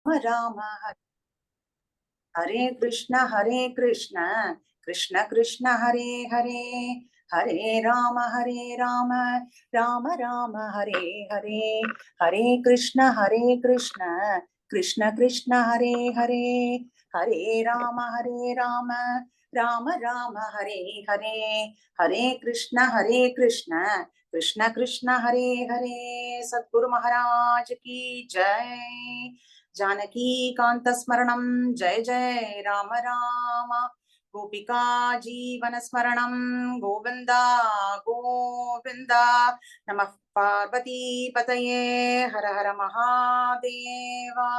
राम हरे कृष्ण कृष्ण कृष्ण हरे हरे हरे राम राम राम हरे हरे हरे कृष्ण कृष्ण कृष्ण हरे हरे हरे राम राम राम हरे हरे हरे कृष्ण कृष्ण कृष्ण हरे हरे। सद्गुरु महाराज की जय। जानकी कांत स्मरणं जय जय राम राम। गोपिका जीवन स्मरणं गोविंदा गोविंदा। नमः पार्वती पतये हर हर महादेवा।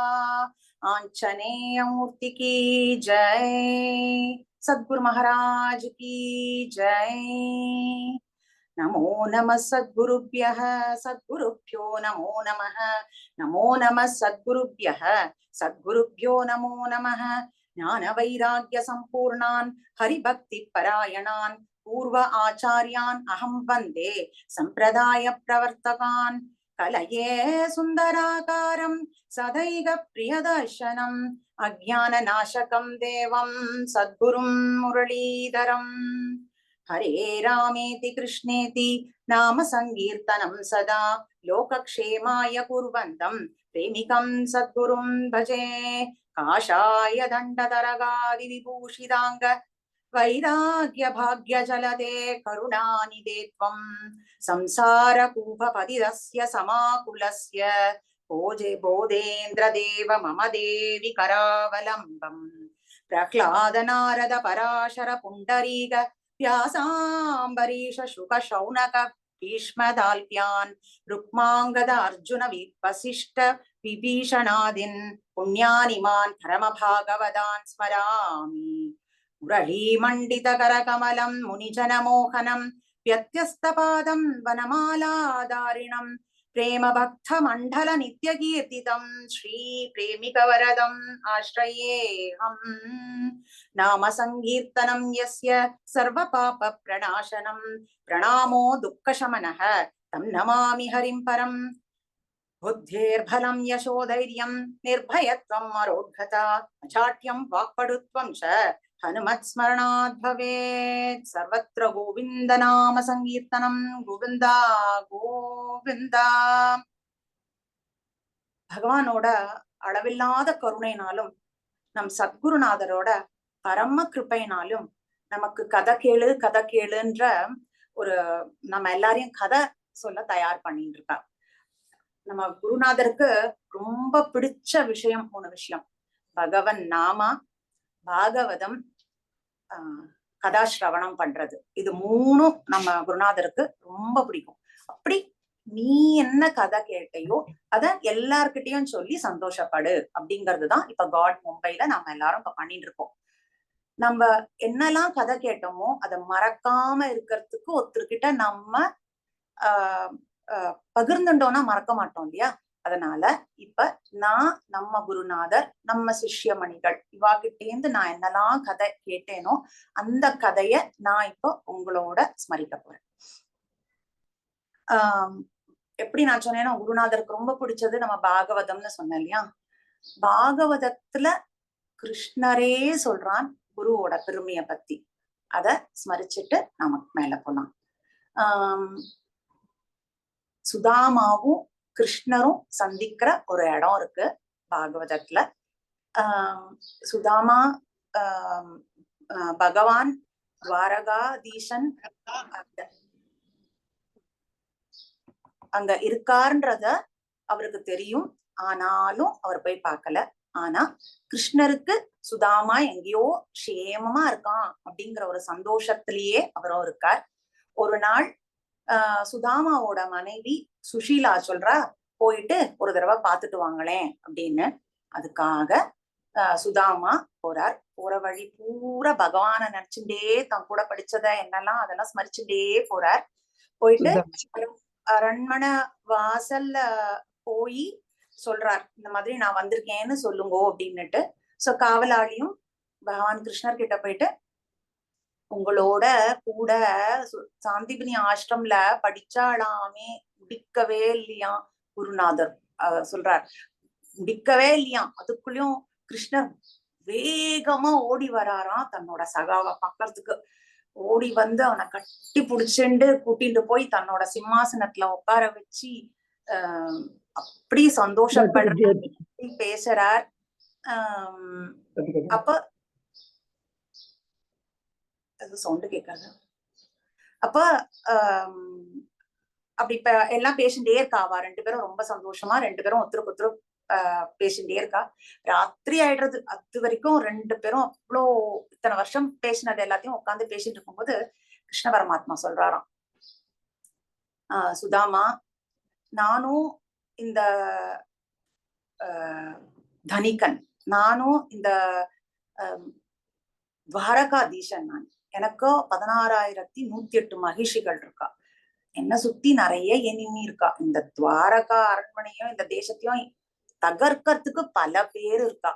आंजनेय मूर्ति की जय। सद्गुरु महाराज की जय। नमो नमः सद्गुरुभ्यः सद्गुरुभ्यो नमो नमः। नमो नमः सद्गुरुभ्यो नमो नमः। ज्ञान वैराग्य संपूर्णान् हरिभक्ति परायणान् पूर्व आचार्यान् अहं वन्दे संप्रदाय प्रवर्तकान्। कलये सुन्दराकारं सदैव प्रियदर्शनम् अज्ञाननाशकं देवं सद्गुरुं मुरलीधरम्। हरे रामेति कृष्णेति नाम संकीर्तनं सदा लोकक्षेमाय कुर्वन्तं प्रेमिकं सद्गुरुं भजे। काषाय दण्डतरगादि विभूषितांग वैराग्य भाग्य जलदे करुणानिधे त्वं संसार कूपपतितस्य समाकुलस्य भोजे बोधेन्द्रदेव मम देवि करावलम्बम्। प्रह्लाद नारद पराशर पुण्डरीक व्यासाम्बरीश शुक शौनक भीष्मदाल्प्यान् रुक्माङ्गद अर्जुन वसिष्ठ विभीषणादीन् पुण्यानिमान् परमभागवतान् स्मरामि। मुरलीमण्डित करकमलं मुनिजनमोहनं व्यत्यस्तपादं वनमालाधारिणं प्रेम भक्त मंडल नित्य कीर्तितं श्री प्रेमिकवरदम् आश्रयेऽहम्। नाम संकीर्तनं यस्य सर्वपाप प्रणाशनं प्रणामो दुःखशमनः तं नमामि हरिं परम्। बुद्धिर्बलं यशोधैर्यं निर्भयत्वम् अरोद्धता अचाट्यं वाक्पटुत्वं च हनुमत्स्मरणात् भवेत्। सर्वत्र गोविन्द नाम संकीर्तनं गोविन्दा गोविन्दा। பகவானோட அளவில்லாத கருணைனாலும் நம் சத்குருநாதரோட பரம கிருப்பையினாலும் நமக்கு கதை கேளுன்ற ஒரு நம்ம எல்லாரையும் கதை சொல்ல தயார் பண்ணிட்டு இருக்கா. நம்ம குருநாதருக்கு ரொம்ப பிடிச்ச விஷயம் மூணு விஷயம்: பகவன் நாமா, பாகவதம், கதாசிரவணம் பண்றது. இது மூணும் நம்ம குருநாதருக்கு ரொம்ப பிடிக்கும். அப்படி நீ என்ன கதை கேட்டையோ அத எல்லார்கிட்டையும் சொல்லி சந்தோஷப்படு அப்படிங்கறதுதான் இப்ப காட் மும்பைல நாம எல்லாரும் இப்ப பண்ணிட்டு இருக்கோம். நம்ம என்னெல்லாம் கதை கேட்டோமோ அதை மறக்காம இருக்கிறதுக்கு ஒருத்தர்கிட்ட நம்ம பகிர்ந்துட்டோம்னா மறக்க மாட்டோம் இல்லையா? அதனால இப்ப நான் நம்ம குருநாதர் நம்ம சிஷ்யமணிகள் இவாகிட்டேந்து நான் என்னெல்லாம் கதை கேட்டேனோ அந்த கதைய நான் இப்போ உங்களோட ஸ்மரிக்க போறேன். எப்படி நான் சொன்னேன்னா, குருநாதருக்கு ரொம்ப பிடிச்சது நம்ம பாகவதம்னு சொன்னேன் இல்லையா? பாகவதத்துல கிருஷ்ணரே சொல்றான் குருவோட பெருமைய பத்தி. அத ஸ்மரிச்சுட்டு நமக்கு மேல போலாம். சுதாமாவும் கிருஷ்ணரும் சந்திக்கிற ஒரு இடம் இருக்கு பாகவதத்துல. சுதாமா பகவான் துவாரகாதீசன் அங்க இருக்காருன்றத அவருக்கு தெரியும். ஆனாலும் அவர் போய் பார்க்கல. ஆனா கிருஷ்ணருக்கு சுதாமா எங்கேயோ க்ஷேமமா இருக்கான் அப்படிங்கிற ஒரு சந்தோஷத்திலேயே அவரும் இருக்கார். ஒரு நாள் சுதாமாவோட மனைவி சுஷீலா சொல்றா, போயிட்டு ஒரு தடவை பார்த்துட்டு வாங்களேன் அப்படின்னு. அதுக்காக சுதாமா போறார். போற வழி பூரா பகவான நினைச்சுட்டே தன் கூட படிச்சத என்னெல்லாம் அதெல்லாம் ஸ்மரிச்சுட்டே போறார். போயிட்டு அரண்மனை வாசல்ல போய் சொல்றார், இந்த மாதிரி நான் வந்திருக்கேன்னு சொல்லுங்கோ அப்படின்னுட்டு. சோ காவலாளியும் பகவான் கிருஷ்ணர் கிட்ட போயிட்டு, உங்களோட கூட சாந்திபினி ஆசிரம்ல படிச்சாலாமே முடிக்கவே இல்லையா குருநாதர் சொல்றார். முடிக்கவே இல்லையாம். அதுக்குள்ளயும் கிருஷ்ணர் வேகமா ஓடி வராராம் தன்னோட சகாவை பாக்குறதுக்கு. ஓடி வந்து அவனை கட்டி புடிச்சுண்டு கூட்டிட்டு போய் தன்னோட சிம்மாசனத்துல உட்கார வச்சு அப்படி சந்தோஷப்படுற பேசுறார். அப்ப அது சவுண்டு கேட்காது. அப்ப அப்படி இப்ப எல்லாம் பேசிட்டே இருக்காவா, ரெண்டு பேரும் ரொம்ப சந்தோஷமா ரெண்டு பேரும் ஒருத்தருக்கு ஒருத்தர் பேசிட்டே இருக்கா. ராத்திரி ஆயிடுறது. அது வரைக்கும் ரெண்டு பேரும் அவ்வளோ இத்தனை வருஷம் பேசினது எல்லாத்தையும் உட்காந்து பேசிட்டு இருக்கும்போது கிருஷ்ண பரமாத்மா சொல்றாராம், சுதாமா, நானும் இந்த தனிகன், நானும் இந்த துவாரகாதீசன், நான் எனக்கு 16,108 மகிழ்ச்சிகள் இருக்கா. என்ன சுத்தி நிறைய எனிமி இருக்கா. இந்த துவாரகா அரண்மனையும் இந்த தேசத்தையும் தகர்க்கறதுக்கு பல பேர் இருக்கா.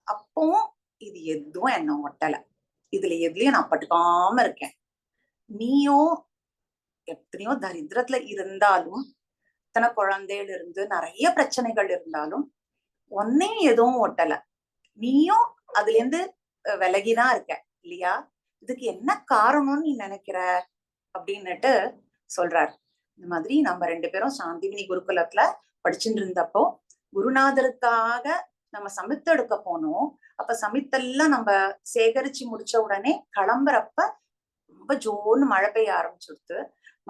அப்பவும் இது எதுவும் என்ன ஒட்டல. இதுல எதுலயும் நான் பட்டுக்காம இருக்கேன். நீயும் எத்தனையோ தரித்திரத்துல இருந்தாலும், இத்தனை குழந்தைகள் இருந்து நிறைய பிரச்சனைகள் இருந்தாலும் ஒன்னையும் எதுவும் ஒட்டல. நீயும் அதுல இருந்து விலகிதான் இருக்க இல்லையா? இதுக்கு என்ன காரணம்னு நீ நினைக்கிற அப்படின்னுட்டு சொல்றாரு. இந்த மாதிரி நம்ம ரெண்டு பேரும் சாந்தினி குருகுலத்துல படிச்சுட்டு இருந்தப்போ குருநாதருக்காக நம்ம சமித்து எடுக்க போனோம். அப்ப சமித்தெல்லாம் நம்ம சேகரிச்சு முடிச்ச உடனே கிளம்புறப்ப ரொம்ப ஜோன்னு மழை பெய்ய ஆரம்பிச்சுடுத்து.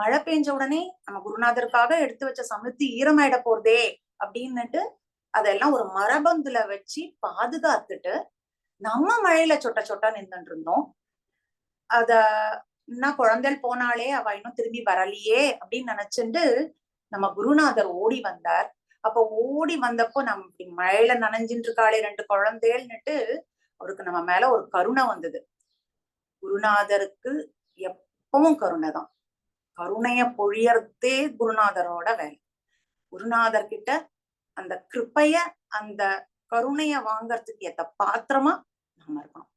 மழை பெஞ்ச உடனே நம்ம குருநாதருக்காக எடுத்து வச்ச சமித்து ஈரமாயிட போறதே அப்படின்னுட்டு அதெல்லாம் ஒரு மரபந்துல வச்சு பாதுகாத்துட்டு நம்ம மழையில சொட்ட சொட்டா நின்றுட்டு இருந்தோம். அத இன்னும் குழந்தைகள் போனாலே அவ இன்னும் திரும்பி வரலையே அப்படின்னு நினைச்சுட்டு நம்ம குருநாதர் ஓடி வந்தார். அப்ப ஓடி வந்தப்போ நம்ம இப்படி மழையில நனைஞ்சிட்டு இருக்காளே ரெண்டு குழந்தைகள்னுட்டு அவருக்கு நம்ம மேல ஒரு கருணை வந்தது. குருநாதருக்கு எப்பவும் கருணை தான். கருணைய பொழியறதே குருநாதரோட வேலை. குருநாதர் கிட்ட அந்த கிருப்பைய அந்த கருணைய வாங்கறதுக்கு ஏத்த பாத்திரமா நம்ம இருக்கணும்.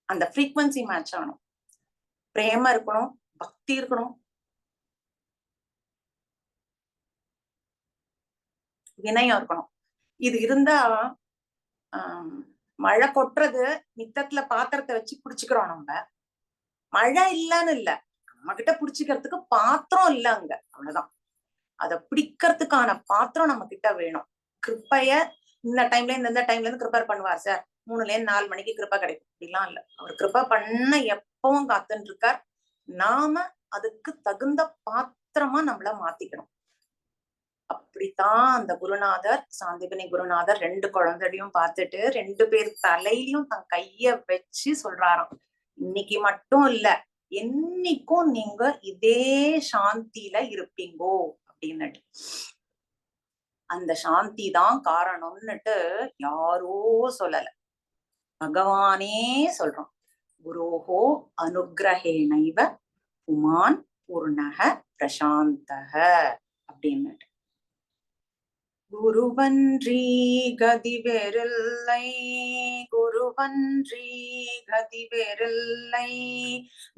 அந்த ஃப்ரீக்வன்சி மேட்ச் ஆகணும். பிரேம இருக்கணும், பக்தி இருக்கணும், வினயம் இருக்கணும். இது இருந்தா மழை கொட்டுறது மித்தத்துல பாத்திரத்தை வச்சு புடிச்சுக்கிறோம். நம்ம மழை இல்லன்னு இல்ல, நம்ம கிட்ட புடிச்சுக்கிறதுக்கு பாத்திரம் இல்ல அங்க, அவ்வளவுதான். அத பிடிக்கிறதுக்கான பாத்திரம் நம்ம கிட்ட வேணும். கிருப்பைய இந்த டைம்ல இருந்து இந்த டைம்ல இருந்து கிருப்பர் பண்ணுவார் சார், 3ல இருந்து 4 மணிக்கு கிருப்பை கிடைக்கும் அப்படிலாம் இல்ல. அவர் கிருப்பை பண்ண எப்பவும் காத்துட்டு இருக்கார். நாம அதுக்கு தகுந்த பாத்திரமா நம்மள மாத்திக்கணும். அப்படித்தான் அந்த குருநாதர், சாந்திபனி குருநாதர் ரெண்டு குழந்தையும் பார்த்துட்டு ரெண்டு பேர் தலையிலையும் தன் கைய வச்சு சொல்றாராம், இன்னைக்கு மட்டும் இல்ல, என்னைக்கும் நீங்க இதே சாந்தியில இருப்பீங்கோ அப்படின்னுட்டு. அந்த சாந்தி தான் காரணம்னுட்டு யாரோ சொல்லல, பகவானே சொல்றோம். குரோஹோ அனுகிரகேணைவ புமான் பூர்ணக பிரசாந்தக அப்படின்னுட்டு. குருவன்றி கதி வேறில்லை, குருவன்றி கதி வேறில்லை,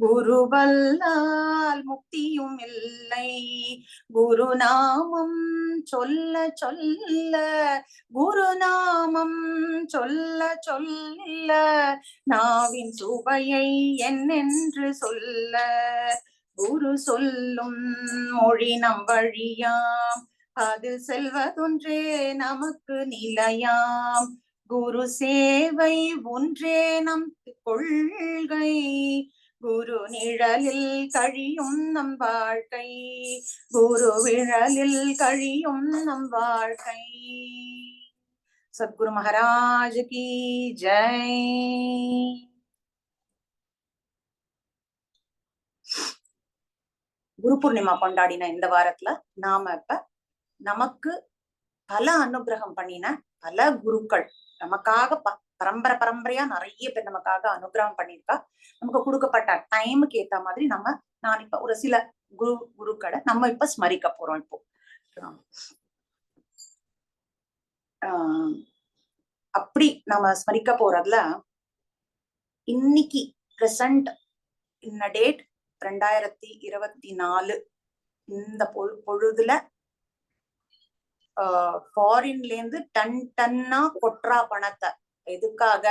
குருவல்லால் முக்தியும் இல்லை, குருநாமம் சொல்ல சொல்ல, குருநாமம் சொல்ல சொல்ல, நாவின் சுவையை என்னென்று சொல்ல, குரு சொல்லும் மொழி நம் வழியாம், அது செல்வதொன்றே நமக்கு நிலையாம், குரு சேவை ஒன்றே நம் கொள்கை, குரு நிழலில் கழியும் நம் வாழ்க்கை, குரு விழலில் கழியும் நம் வாழ்க்கை. சத்குரு மகாராஜ் கி ஜெய். குரு பூர்ணிமா கொண்டாடின இந்த வாரத்துல நாம இப்ப நமக்கு பல அனுகிரகம் பண்ணின பல குருக்கள், நமக்காக பரம்பரை பரம்பரையா நிறைய பேர் நமக்காக அனுகிரகம் பண்ணிருக்கா. நமக்கு கொடுக்கப்பட்ட டைமுக்கு ஏத்த மாதிரி நான் இப்ப ஒரு சில குருக்களை நம்ம இப்ப ஸ்மரிக்க போறோம். இப்போ அப்படி நம்ம ஸ்மரிக்க போறதுல இன்னைக்கு பிரசன்ட் இன்ன டேட் 2024 இந்த பொழுதுல ஃபாரின்ல இருந்து டன் டன்னா கொற்றா பணத்தை எதுக்காக?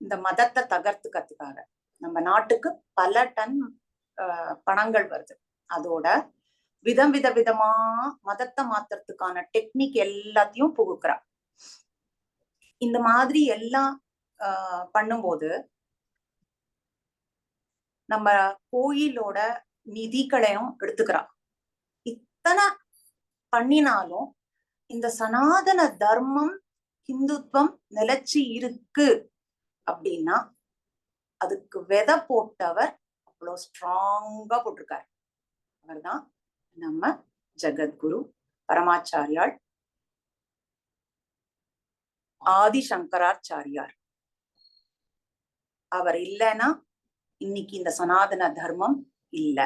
இந்த மதத்தை தகர்த்துக்கிறதுக்காக. நம்ம நாட்டுக்கு பல டன் பணங்கள் வருது. அதோட விதமா மதத்தை மாத்துறதுக்கான டெக்னிக் எல்லாத்தையும் புகுக்குறா. இந்த மாதிரி எல்லாம் பண்ணும்போது நம்ம கோயிலோட நிதிகளையும் எடுத்துக்கிறா. இத்தனை பண்ணினாலும் இந்த சனாதன தர்மம் ஹிந்துத்வம் நிலைச்சி இருக்கு அப்படின்னா அதுக்கு விதை போட்டவர் அவ்வளவு ஸ்ட்ராங்கா போட்டிருக்காரு. அவர்தான் நம்ம ஜெகத்குரு பரமாச்சாரியார் ஆதிசங்கராச்சாரியார். அவர் இல்லைன்னா இன்னைக்கு இந்த சனாதன தர்மம் இல்ல.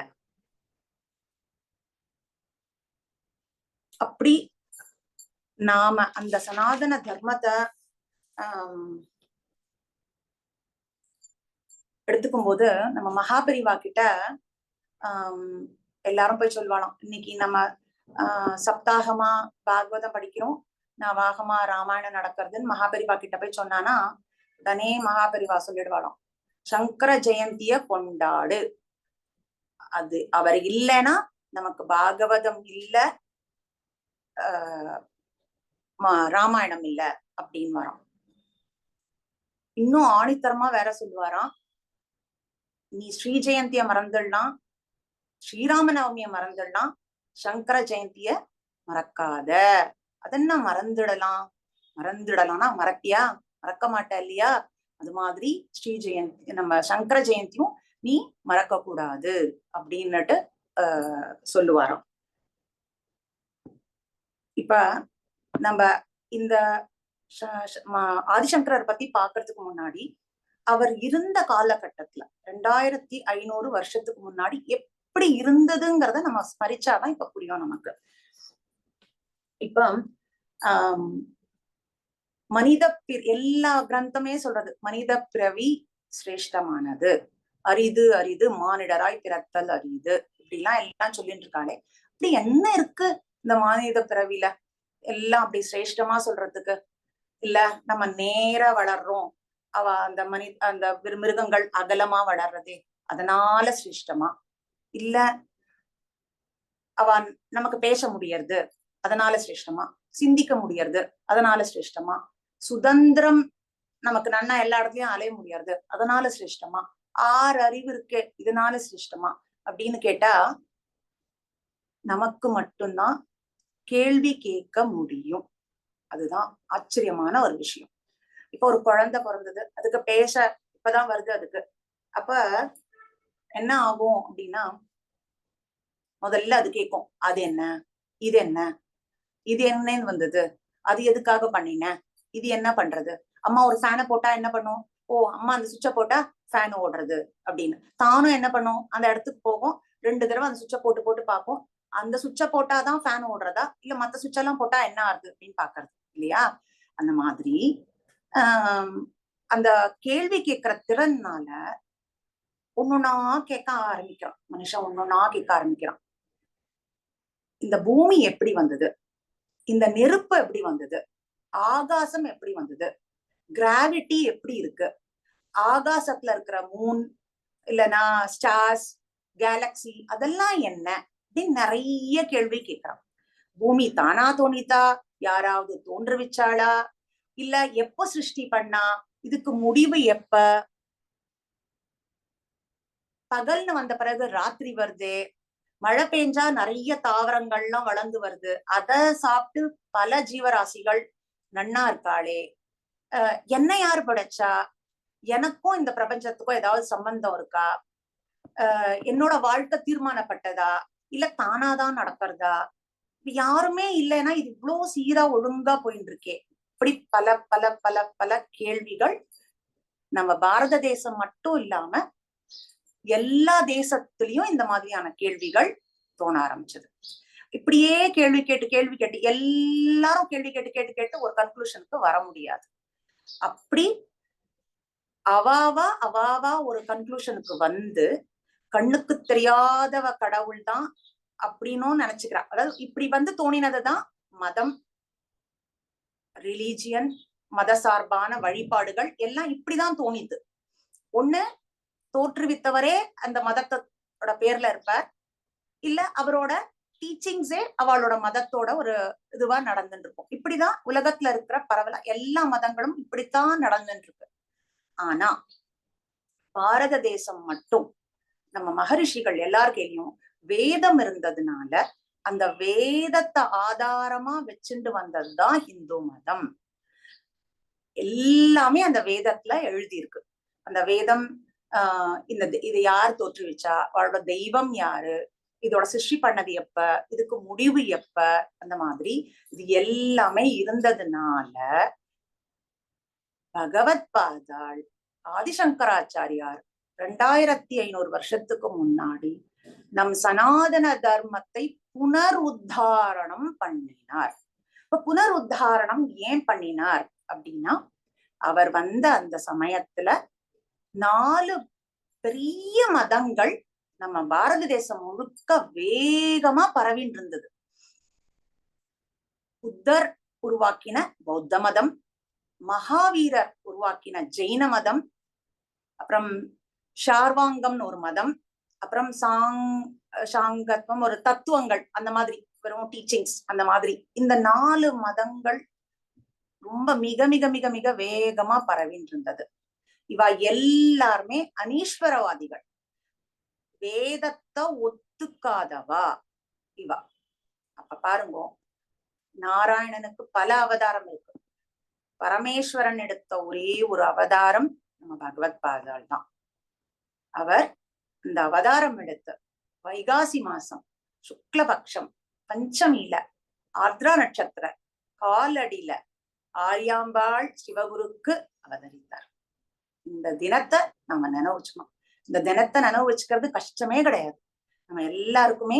அப்படி நாம அந்த சனாதன தர்மத்தை எடுத்துக்கும் போது நம்ம மகாபெரிவா கிட்ட எல்லாரும் போய் சொல்வாளாம், இன்னைக்கு நம்ம சப்தாகமா பாகவதம் படிக்கிறோம், நவாகமா ராமாயணம் நடக்கிறதுன்னு மகாபெரிவா கிட்ட போய் சொன்னானா உடனே மகாபெரிவா சொல்லிடுவாளாம், சங்கர ஜெயந்திய கொண்டாடு. அது அவர் இல்லைன்னா நமக்கு பாகவதம் இல்ல, ராமாயணம் இல்ல அப்படின்னு வரோம். இன்னும் ஆணித்தரமா வேற சொல்லுவாராம், நீ ஸ்ரீ ஜெயந்திய மறந்துடலாம், ஸ்ரீராம நவமிய மறந்துடலாம், சங்கர ஜெயந்திய மறக்காத. அதென்ன மறந்துடலாம்னா மறப்பியா? மறக்க மாட்ட இல்லையா? அது மாதிரி ஸ்ரீ ஜெயந்தி நம்ம சங்கர ஜெயந்தியும் நீ மறக்க கூடாது அப்படின்னுட்டு சொல்லுவாராம். இப்ப நம்ம இந்த ஆதிசங்கரர் பத்தி பாக்குறதுக்கு முன்னாடி அவர் இருந்த காலகட்டத்துல 2500 வருஷத்துக்கு முன்னாடி எப்படி இருந்ததுங்கிறத நம்ம ஸ்மரிச்சாதான் இப்ப புரியும் நமக்கு. இப்ப மனித எல்லா கிரந்தமே சொல்றது மனித பிறவி சிரேஷ்டமானது, அரிது அரிது மானிடராய் பிறத்தல் அரிது, இப்படிலாம் எல்லாம் சொல்லிட்டு இருக்காளே, அப்படி என்ன இருக்கு இந்த மானிட பிறவில எல்லாம் அப்படி சிரேஷ்டமா சொல்றதுக்கு? இல்ல நம்ம நேரா வளர்றோம், அந்த அந்த மிருகங்கள் அகலமா வளர்றதே அதனால சிரேஷ்டமா? இல்ல நமக்கு பேச முடியறது அதனால சிரேஷ்டமா? சிந்திக்க முடியறது அதனால சிரேஷ்டமா? சுதந்திரம் நமக்கு நன்னா எல்லா இடத்துலயும் அலைய முடியாது அதனால சிரேஷ்டமா? 6 அறிவு இருக்கு இதனால சிரேஷ்டமா அப்படின்னு கேட்டா நமக்கு மட்டும்தான் கேள்வி கேட்க முடியும். அதுதான் ஆச்சரியமான ஒரு விஷயம். இப்ப ஒரு குழந்தை பிறந்தது, அதுக்கு பேச இப்பதான் வருது அதுக்கு. அப்ப என்ன ஆகும் அப்படின்னா முதல்ல அது கேட்கும், அது என்ன, இது என்ன, இது என்னன்னு வந்தது, அது எதுக்காக பண்ணின, இது என்ன பண்றது, அம்மா ஒரு ஃபேனை போட்டா என்ன பண்ணும், ஓ அம்மா அந்த சுவிட்சை போட்டா ஃபேன் ஓடுறது அப்படின்னு. தானும் என்ன பண்ணும், அந்த இடத்துக்கு போகும், 2 தடவை அந்த சுவிட்சை போட்டு போட்டு பார்க்கும், அந்த சுவிட்சை போட்டாதான் ஃபேன் ஓடுறதா இல்ல மத்த சுவிட்ச் எல்லாம் போட்டா என்ன ஆகுது அப்படின்னு பாக்குறது இல்லையா? அந்த மாதிரி அந்த கேள்வி கேட்கிற திறன்னால ஒன்னொன்னா கேட்க ஆரம்பிக்கிறான் மனுஷன், ஒன்னொன்னா கேட்க ஆரம்பிக்கிறான். இந்த பூமி எப்படி வந்தது, இந்த நெருப்பு எப்படி வந்தது, ஆகாசம் எப்படி வந்தது, கிராவிட்டி எப்படி இருக்கு, ஆகாசத்துல இருக்கிற மூன் இல்லைன்னா ஸ்டார்ஸ் கேலக்சி அதெல்லாம் என்ன அப்படின்னு நிறைய கேள்வி கேட்கிறான். பூமி தானா தோணித்தா, யாராவது தோன்றுவிச்சாளா, இல்ல எப்ப சிருஷ்டி பண்ணா, இதுக்கு முடிவு எப்ப, பகல்னு வந்த பிறகு ராத்திரி வருது, மழை பெஞ்சா நிறைய தாவரங்கள்லாம் வளர்ந்து வருது, அத சாப்பிட்டு பல ஜீவராசிகள் நன்னா இருக்காளே, என்ன யாரு படைச்சா, எனக்கும் இந்த பிரபஞ்சத்துக்கும் ஏதாவது சம்பந்தம் இருக்கா, என்னோட வாழ்க்கை தீர்மானப்பட்டதா இல்ல தானாதான் நடக்கிறதா, யாருமே இல்லைன்னா இது இவ்வளவு சீரா ஒழுங்கா போயிட்டு இருக்கே. இப்படி பல பல பல பல கேள்விகள் நம்ம பாரத தேசம் மட்டும் இல்லாம எல்லா தேசத்திலயும் இந்த மாதிரியான கேள்விகள் தோண ஆரம்பிச்சது. இப்படியே கேள்வி கேட்டு எல்லாரும் கேள்வி கேட்டு ஒரு கன்க்ளூஷனுக்கு வர முடியாது. அப்படி அவாவா ஒரு கன்க்ளூஷனுக்கு வந்து கண்ணுக்கு தெரியாதவ கடவுள் தான் அப்படின்னும் நினைச்சுக்கிறா. அதாவது இப்படி வந்து தோணினதுதான் மதம், ரிலீஜியன், மத சார்பான வழிபாடுகள் எல்லாம் இப்படிதான் தோணிது. ஒண்ணு தோற்றுவித்தவரே அந்த மதத்தோட பேர்ல இருப்பார், இல்ல அவரோட டீச்சிங்ஸே அவளோட மதத்தோட ஒரு இதுவா நடந்துட்டு இருக்கும். இப்படிதான் உலகத்துல இருக்கிற பரவலா எல்லா மதங்களும் இப்படித்தான் நடந்துட்டு இருக்கு. ஆனா பாரத தேசம் மட்டும் நம்ம மகரிஷிகள் எல்லாருக்கையும் வேதம் இருந்ததுனால அந்த வேதத்தை ஆதாரமா வச்சுட்டு வந்ததுதான் இந்து மதம். எல்லாமே அந்த வேதத்துல எழுதியிருக்கு. அந்த வேதம் இது யார் தோற்றுவிச்சா, அவளோட தெய்வம் யாரு, இதோட சிருஷ்டி பண்ணது எப்ப, இதுக்கு முடிவு எப்ப, அந்த மாதிரி இது எல்லாமே இருந்ததுனால பகவத் பாதாள் ஆதிசங்கராச்சாரியார் 2500 வருஷத்துக்கு முன்னாடி நம் சனாதன தர்மத்தை புனருத்தாரணம் பண்ணினார். இப்ப புனருத்தாரணம் ஏன் பண்ணினார் அப்படின்னா, அவர் வந்த அந்த சமயத்துல 4 பெரிய மதங்கள் நம்ம பாரத தேசம் முழுக்க வேகமா பரவின்னு இருந்தது. புத்தர் உருவாக்கின பௌத்த மதம், மகாவீரர் உருவாக்கின ஜெயின மதம், அப்புறம் ஷார்வாங்கம்னு ஒரு மதம், அப்புறம் சாங்கத்வம் ஒரு தத்துவங்கள், அந்த மாதிரி வெறும் டீச்சிங்ஸ், அந்த மாதிரி இந்த 4 மதங்கள் ரொம்ப மிக மிக மிக மிக வேகமா பரவின்னு இருந்தது. இவ எல்லாருமே அனீஸ்வரவாதிகள், வேதத்தை ஒத்துக்காதவா இவா. அப்ப பாருங்க, நாராயணனுக்கு பல அவதாரம் இருக்கு, பரமேஸ்வரன் எடுத்த ஒரே ஒரு அவதாரம் நம்ம பகவத் பாதாள் தான். அவர் இந்த அவதாரம் எடுத்து வைகாசி மாசம் சுக்லபக்ஷம் பஞ்சமியில ஆர்திரா நட்சத்திர காலடியில ஆரியாம்பாள் சிவகுருக்கு அவதரித்தார். இந்த தினத்தை நம்ம நினைவுச்சுக்கணும். இந்த தினத்தை நினைவு வச்சுக்கிறது கஷ்டமே கிடையாது. நம்ம எல்லாருக்குமே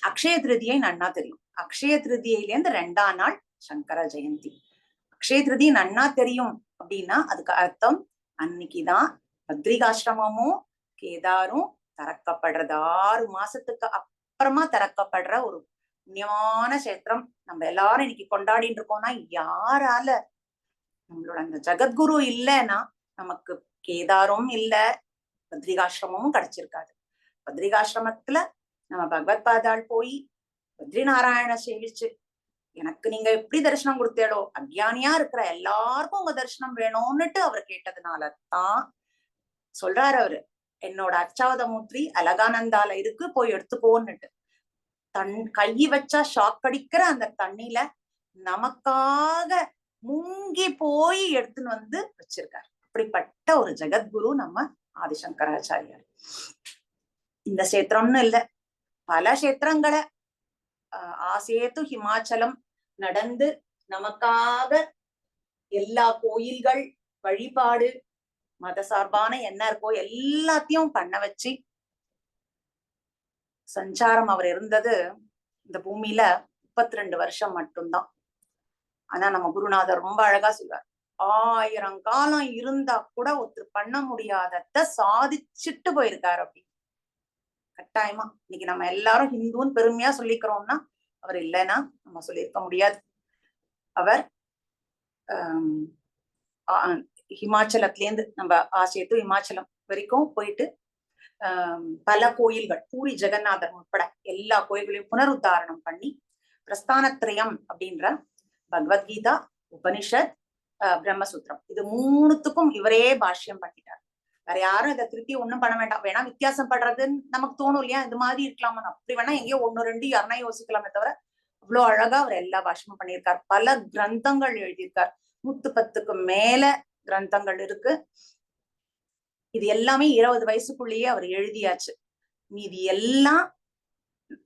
அக்ஷய திருதியை நன்னா தெரியும். அக்ஷய திருதியிலேருந்து 2ஆம் நாள் சங்கர ஜெயந்தி. அக்ஷய திருதியை நன்னா தெரியும் அப்படின்னா அதுக்கு அர்த்தம் அன்னைக்குதான் பத்ரிகாசிரமமும் கேதாரும் திறக்கப்படுறது. 6 மாசத்துக்கு அப்புறமா திறக்கப்படுற ஒரு புண்ணியமான கஷேத்திரம் நம்ம எல்லாரும் இன்னைக்கு கொண்டாடிட்டு இருக்கோம்னா, யாரால? நம்மளோட அந்த ஜெகத்குரு இல்லைன்னா நமக்கு கேதாரும் இல்ல, பத்ரிகாசிரமும் கிடைச்சிருக்காது. பத்ரிகாசிரமத்துல நம்ம பகவத் பாதாள் போய் பத்ரி நாராயண சேவிச்சு, எனக்கு நீங்க எப்படி தரிசனம் கொடுத்தேடோ, அக்ஞானியா இருக்கிற எல்லாருக்கும் உங்க தரிசனம் வேணும்னுட்டு அவர் கேட்டதுனாலதான் சொல்றாரு அவரு, என்னோட அர்ச்சாவத மூர்த்தி அலகானந்தால இருக்கு, போய் எடுத்துக்கோன்னுட்டு. கை வச்சா ஷாக் அடிக்கிற அந்த தண்ணியில நமக்காக முங்கி போய் எடுத்துன்னு வந்து வச்சிருக்காரு. அப்படிப்பட்ட ஒரு ஜெகத்குரு நம்ம ஆதிசங்கராச்சாரியார். இந்த கஷேத்திரம்னு இல்ல, பல கஷேத்திரங்களை ஆசேத்து ஹிமாச்சலம் நடந்து நமக்காக எல்லா கோயில்கள் வழிபாடு மத சார்பான என்ன இருக்கோ எல்லாத்தையும் பண்ண வச்சு சஞ்சாரம் அவர் இருந்தது இந்த பூமியில 32 வருஷம் மட்டும்தான். ஆனா நம்ம குருநாதர் ரொம்ப அழகா சொல்றார், 1000 காலம் இருந்தா கூட ஒருத்தர் பண்ண முடியாதத சாதிச்சுட்டு போயிருக்காரு. அப்படி கட்டாயமா இன்னைக்கு நம்ம எல்லாரும் ஹிந்துன்னு பெருமையா சொல்லிக்கிறோம்னா அவர் இல்லைன்னா நம்ம சொல்லியிருக்க முடியாது. அவர் ஹிமாச்சலத்திலேருந்து நம்ம ஆசேத்து ஹிமாச்சலம் வரைக்கும் போயிட்டு பல கோயில்கள், பூரி ஜெகநாதர் உட்பட எல்லா கோயில்களையும் புனருத்தாரணம் பண்ணி பிரஸ்தானத்ரயம் அப்படின்ற பகவத்கீதா, உபனிஷத், பிரம்மசூத்திரம், இது 3த்துக்கும் இவரே பாஷ்யம் பண்ணிட்டார். வேற யாரும் இதை திருப்பி ஒண்ணும் பண்ண வேண்டாம். வேணா வித்தியாசம் படுறதுன்னு நமக்கு தோணும் இல்லையா, இது மாதிரி இருக்கலாமா, அப்படி வேணா எங்கேயோ 1 2 யாருன்னா யோசிக்கலாமே தவிர அவ்வளவு அழகா அவர் எல்லா பாஷ்யமும் பண்ணியிருக்கார். பல கிரந்தங்கள் எழுதியிருக்கார். 110க்கு மேல கிரந்தங்கள் இருக்கு. இது எல்லாமே 20 வயசுக்குள்ளேயே அவர் எழுதியாச்சு. மீதி எல்லாம்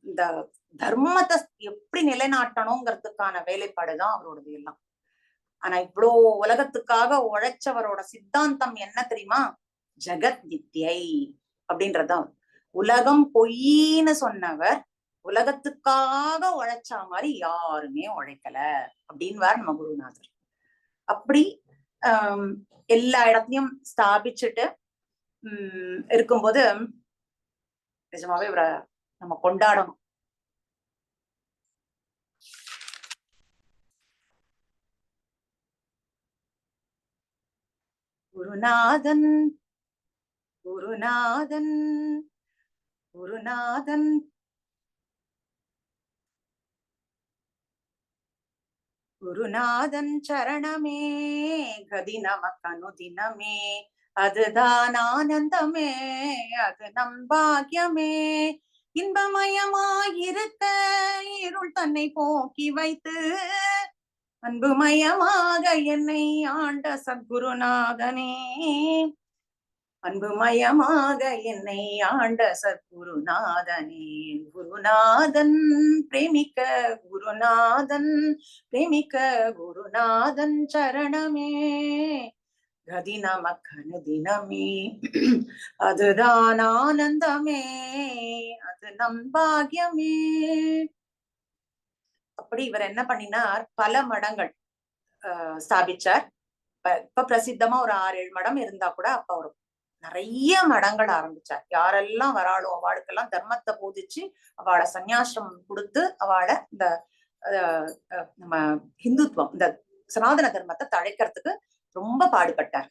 இந்த தர்மத்தை எப்படி நிலைநாட்டணுங்கிறதுக்கான வேலைப்பாடுதான் அவரோடது எல்லாம். ஆனா இவ்வளோ உலகத்துக்காக உழைச்சவரோட சித்தாந்தம் என்ன தெரியுமா? ஜெகத் வித்யை அப்படின்றதுதான். உலகம் பொய்ன்னு சொன்னவர் உலகத்துக்காக உழைச்சா மாதிரி யாருமே உழைக்கல அப்படின்வார் நம்ம குருநாதர். அப்படி எல்லா இடத்தையும் ஸ்தாபிச்சுட்டு இருக்கும்போது நிஜமாவே இவரை நம்ம கொண்டாடணும். குருநாதன் குருநாதன் குருநாதன் குருநாதன் சரணமே கதி நமக்கு அனுதினமே, அதுதான் ஆனந்தமே, அது நம் பாக்கியமே. இன்பமயமாயிருக்க இருள் தன்னை போக்கி வைத்து அன்புமயமாக என்னை ஆண்ட சத்குருநாதனே, அன்புமயமாக என்னை ஆண்ட சத்குருநாதனே. குருநாதன் பிரேமிக்க குருநாதன் பிரேமிக்க குருநாதன் சரணமே கதி நமக்கு அனுதினமே, அதுதான் ஆனந்தமே, அது நம் பாக்கியமே. அப்படி இவர் என்ன பண்ணினார், பல மடங்கள் ஸ்தாபிச்சார். இப்ப பிரசித்தமா ஒரு 6-7 மடம் இருந்தா கூட அப்ப ஒரு நிறைய மடங்கள் ஆரம்பிச்சார். யாரெல்லாம் வராளோ அவளுக்கெல்லாம் தர்மத்தை போதிச்சு அவளை சந்நியாசம் கொடுத்து அவளை இந்த நம்ம ஹிந்துத்துவம் இந்த சனாதன தர்மத்தை தழைக்கிறதுக்கு ரொம்ப பாடுபட்டார்.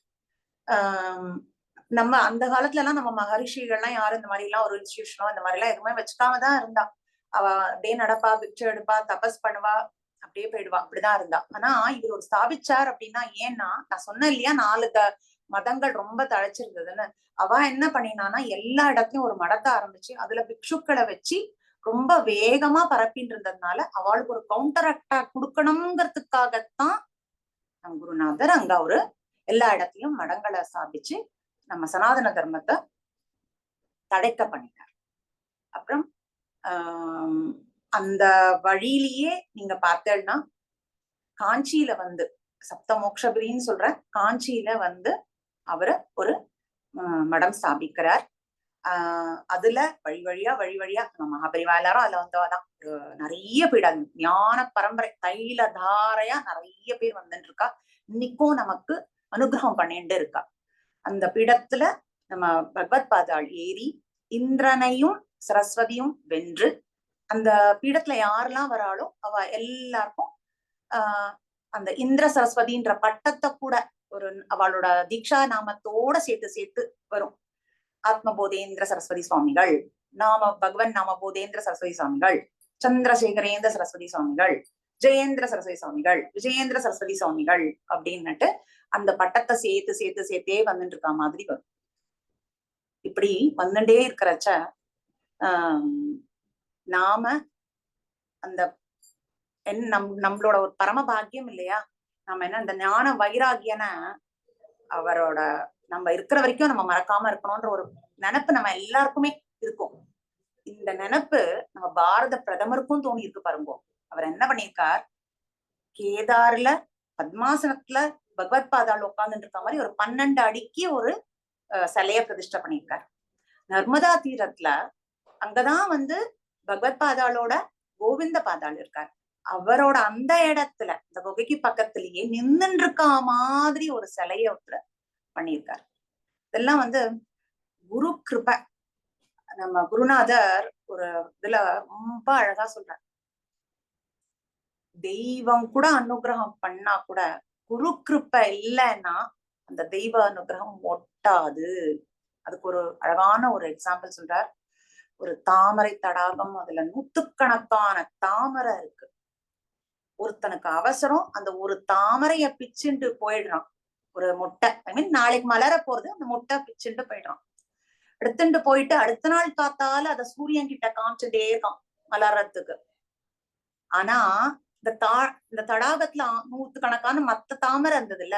நம்ம அந்த காலத்துல எல்லாம் நம்ம மகரிஷிகள்லாம் யாரும் இந்த மாதிரி எல்லாம் ஒரு இன்ஸ்டிடியூஷனோ இந்த மாதிரி எல்லாம் எதுவுமே வச்சுக்காமதான் இருந்தா. அவ அப்படியே நடப்பா, பிக்சர் எடுப்பா, தபஸ் பண்ணுவா, அப்படியே போயிடுவா, அப்படிதான் இருந்தா. ஆனா இவர் ஒரு ஸ்தாபிச்சார் அப்படின்னா, ஏன்னா நான் சொன்னேன் இல்லையா 4 மதங்கள் ரொம்ப தழைச்சிருந்ததுன்னு. அவ என்ன பண்ணினானா எல்லா இடத்தையும் ஒரு மடத்தை ஆரம்பிச்சு அதுல பிக்ஷுக்களை வச்சு ரொம்ப வேகமா பரப்பின்னு இருந்ததுனால அவளுக்கு ஒரு கவுண்டர் அட்டாக் கொடுக்கணுங்கிறதுக்காகத்தான் நம் குருநாதர் அங்க ஒரு எல்லா இடத்தையும் மடங்களை ஸ்தாபிச்சு நம்ம சனாதன தர்மத்தை தடைக்க பண்ணிட்டார். அப்புறம் அந்த வழியிலேயே நீங்க பார்த்தேன்னா காஞ்சியில வந்து சப்தமோக்ஷபுரின்னு சொல்ற காஞ்சியில வந்து அவரு ஒரு மடம் ஸ்தாபிக்கிறார். அதுல வழி வழியா நம்ம மகாபரிவா எல்லாரும் அதுல வந்தவாதான். நிறைய பீடம் ஞான பரம்பரை தைல தாரையா நிறைய பேர் வந்துட்டு இருக்கா. இன்னைக்கும் நமக்கு அனுகிரகம் பண்ணிட்டு இருக்கா. அந்த பீடத்துல நம்ம பகவத் பாதாள் ஏறி இந்திரனையும் சரஸ்வதியும் வென்று அந்த பீடத்துல யாரெல்லாம் வராளோ அவ எல்லாருக்கும் அந்த இந்திர சரஸ்வதின்ற பட்டத்தை கூட ஒரு அவளோட தீக்ஷா நாமத்தோட சேர்த்து வரும். ஆத்மபோதேந்திர சரஸ்வதி சுவாமிகள், பகவன் நாமபோதேந்திர சரஸ்வதி சுவாமிகள், சந்திரசேகரேந்திர சரஸ்வதி சுவாமிகள், ஜெயேந்திர சரஸ்வதி சுவாமிகள், விஜயேந்திர சரஸ்வதி சுவாமிகள் அப்படின்னுட்டு அந்த பட்டத்தை சேர்த்தே வந்துட்டு இருக்கா மாதிரி வரும். இப்படி வந்துட்டே இருக்கிறச்ச நாம அந்த நம்மளோட ஒரு பரம பாக்கியம் இல்லையா, நம்ம என்ன இந்த ஞான வைராகியன அவரோட நம்ம இருக்கிற வரைக்கும் நம்ம மறக்காம இருக்கணும்ன்ற ஒரு நினைப்பு நம்ம எல்லாருக்குமே இருக்கும். இந்த நினைப்பு நம்ம பாரத பிரதமருக்கும் தோணி இருக்கு பாருங்க. அவர் என்ன பண்ணியிருக்கார், கேதார்ல பத்மாசனத்துல பகவத் பாதாள் உட்கார்ந்துட்டு இருக்க மாதிரி ஒரு 12 அடிக்கு ஒரு சிலைய பிரதிஷ்டை பண்ணியிருக்கார். நர்மதா தீரத்துல அங்கதான் வந்து பகவத் பாதாளோட கோவிந்த பாதாள் இருக்கார். அவரோட அந்த இடத்துல இந்த குகைக்கு பக்கத்திலேயே நின்றுட்டு இருக்கா மாதிரி ஒரு சிலைய பண்ணியிருக்காரு. இதெல்லாம் வந்து குரு கிருபை. நம்ம குருநாதர் ஒரு இதுல ரொம்ப அழகா சொல்றார், தெய்வம் கூட அனுகிரகம் பண்ணா கூட குரு கிருபை இல்லைன்னா அந்த தெய்வ அனுகிரகம் ஒட்டாது. அதுக்கு ஒரு அழகான ஒரு எக்ஸாம்பிள் சொல்றார். ஒரு தாமரை தடாகம், அதுல 100கணக்கான தாமரை இருக்கு. ஒருத்தனுக்கு அவசரம், அந்த ஒரு தாமரைய பிச்சுட்டு போயிடுறான். ஒரு முட்டை நாளைக்கு மலர போறது, அந்த முட்டை பிச்சுட்டு போயிடுறான். எடுத்துட்டு போயிட்டு அடுத்த நாள் காத்தால அத சூரியன் கிட்ட காமிச்சுட்டே இருக்கான் மலர்றதுக்கு. ஆனா இந்த தடாகத்துல 100கணக்கான மத்த தாமரை இருந்தது இல்ல,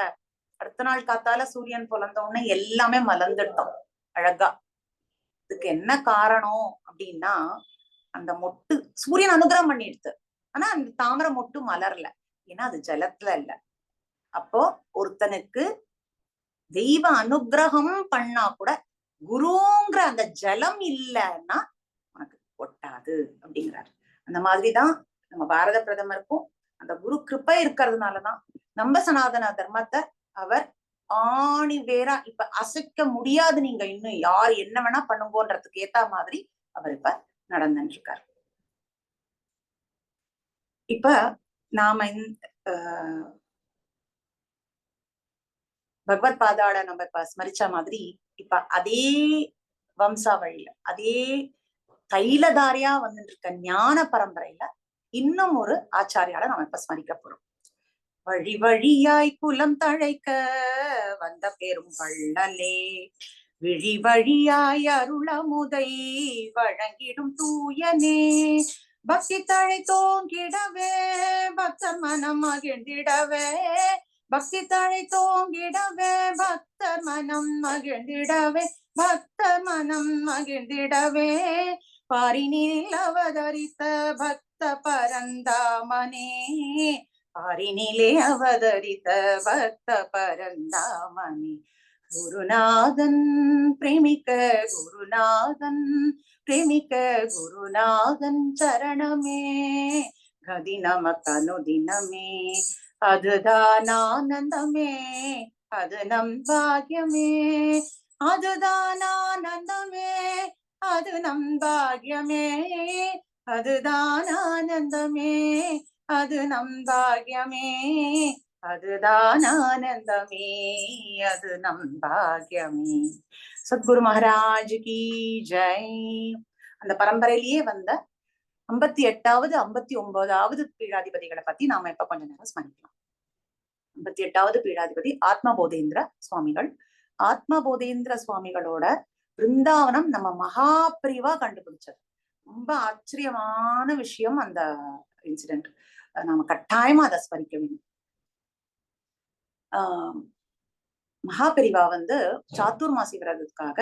அடுத்த நாள் காத்தால சூரியன் புலந்த உடனே எல்லாமே மலர்ந்துட்டான் அழகா. இதுக்கு என்ன காரணம் அப்படின்னா, அந்த மொட்டு சூரியன் அனுகிரகம் பண்ணிடுது, ஆனா அந்த தாமரை மொட்டு மலர்ல, ஏன்னா அது ஜலத்துல இல்ல. அப்போ ஒருத்தனுக்கு தெய்வ அனுகிரகம் பண்ணா கூட குருங்கிற அந்த ஜலம் இல்லைன்னா உனக்கு ஒட்டாது அப்படிங்கிறாரு. அந்த மாதிரிதான் நம்ம பாரத பிரதமருக்கும் அந்த குரு கிருப்பை இருக்கிறதுனாலதான் நம்ம சனாதன தர்மத்தை அவர் ஆணி வேறா இப்ப அசைக்க முடியாது. நீங்க இன்னும் யார் என்ன வேணா பண்ணுங்கன்றதுக்கு ஏத்த மாதிரி அவர் இப்ப நடந்துட்டு இருக்காரு. இப்ப நாம பகவத் பாதாள நம்ம இப்ப ஸ்மரிச்ச மாதிரி இப்ப அதே வம்சாவழியில அதே தைலதாரியா வந்துட்டு இருக்க ஞான பரம்பரையில இன்னும் ஒரு ஆச்சாரியால நம்ம இப்ப ஸ்மரிக்க போறோம். வழி வழியாய் குலம் தழைக்க வந்த பெரும் வள்ளலே, விழி வழியாய் அருளமுதை வழங்கிடும் தூயனே, பக்தி தழை தோங்கிடவே பக்தர் மனம் மகிழ்ந்திடவே, பக்தி தழை தோங்கிடவே பக்தர் மனம் மகிழ்ந்திடவே, பக்தர் மனம் மகிழ்ந்திடவே, பாரினில் அவதரித்த பக்த பரந்தாமனே, பாரினிலே அவதரித்த பக்த பரந்தாமனே, குருநாதன் பிரேமிக்க குருநாதன் பிரேமிக்க குருநாதன் சரணமே, கதி நமக்கு அனுதினமே, அதுதான் ஆனந்தமே, அது நம் பாக்கியமே, அதுதான் ஆனந்தமே, அது நம் பாக்கியமே, அதுதான் ஆனந்தமே, அது நம் பாக்கியமே, அதுதான் ஆனந்தமே, அது நம் பாக்கியமே. சத்குரு மகாராஜ் கி ஜெய். அந்த பரம்பரையிலேயே வந்த 58வது 59வது பீடாதிபதிகளை பத்தி நாம இப்ப கொஞ்ச நேரம் ஸ்மரிக்கலாம். 58வது பீடாதிபதி ஆத்மபோதேந்திர சுவாமிகள். ஆத்மபோதேந்திர சுவாமிகளோட பிருந்தாவனம் நம்ம மகாபிரிவா கண்டுபிடிச்சது. ரொம்ப ஆச்சரியமான விஷயம் அந்த இன்சிடென்ட். நாம கட்டாயமா அதை ஸ்மரிக்க வேண்டும். மகாபெரிவா சாத்துர்மாசி விரதத்துக்காக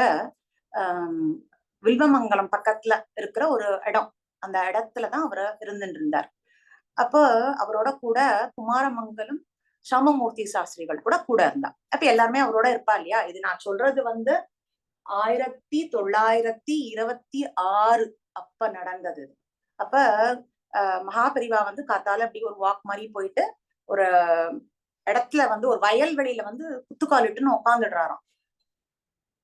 வில்வமங்கலம் பக்கத்துல இருக்கிற ஒரு இடம், அந்த இடத்துலதான் அவர் இருந்துட்டு இருந்தார். அப்போ அவரோட கூட குமாரமங்கலம் சாமமூர்த்தி சாஸ்திரிகள் கூட இருந்தா. அப்ப எல்லாருமே அவரோட இருப்பா இல்லையா. இது நான் சொல்றது 1926 அப்ப நடந்தது. அப்ப மகாபெரிவா காத்தால அப்படி ஒரு வாக் மாதிரி போயிட்டு ஒரு இடத்துல ஒரு வயல்வெளியில குத்துக்காலிட்டுன்னு உட்காந்துடுறாராம்.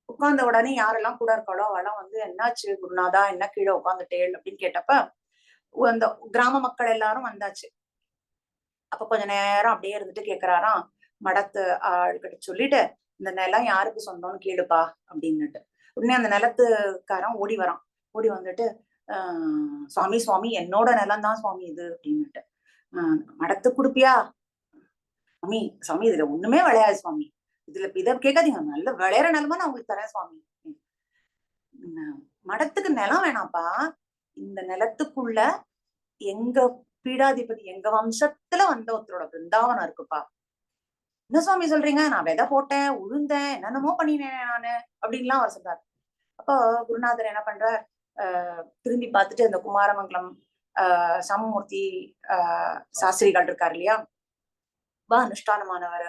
உட்கார்ந்த உடனே யாரெல்லாம் கூட இருக்காளோ அவெல்லாம் என்னாச்சு குருநாதா, என்ன கீழே உட்காந்துட்டேள் அப்படின்னு கேட்டப்ப அந்த கிராம மக்கள் எல்லாரும் வந்தாச்சு. அப்ப கொஞ்ச நேரம் அப்படியே இருந்துட்டு கேக்குறாராம், மடத்து ஆள்கிட்ட சொல்லிட்டு இந்த நிலம் யாருக்கு சொந்தம்னு கேளுப்பா அப்படின்னுட்டு. உடனே அந்த நிலத்துக்காரன் ஓடி வரான். ஓடி வந்துட்டு சுவாமி சுவாமி என்னோட நிலம் தான் சுவாமி இது அப்படின்னுட்டு. மடத்து குடுப்பியா? சுவாமி சுவாமி இதுல ஒண்ணுமே விளையாது சுவாமி, இதுல இதை கேட்காதீங்க, நல்ல விளையாற நிலமா நான் உங்களுக்கு தரேன் சுவாமி. மடத்துக்கு நிலம் வேணாப்பா, இந்த நிலத்துக்குள்ள எங்க பீடாதிபதி எங்க வம்சத்துல ஒருத்தரோட பிருந்தாவனம் இருக்குப்பா. என்ன சுவாமி சொல்றீங்க? நான் விதை போட்டேன், உழுந்தேன், என்னென்னமோ பண்ணினேன் நானு அப்படின்லாம் அவர் சொல்றாரு. அப்போ குருநாதர் என்ன பண்றார், திரும்பி பார்த்துட்டு இந்த குமாரமங்கலம் சாமமூர்த்தி சாஸ்திரிகள் இருக்காரு இல்லையா, அனுஷ்டானமானவர்,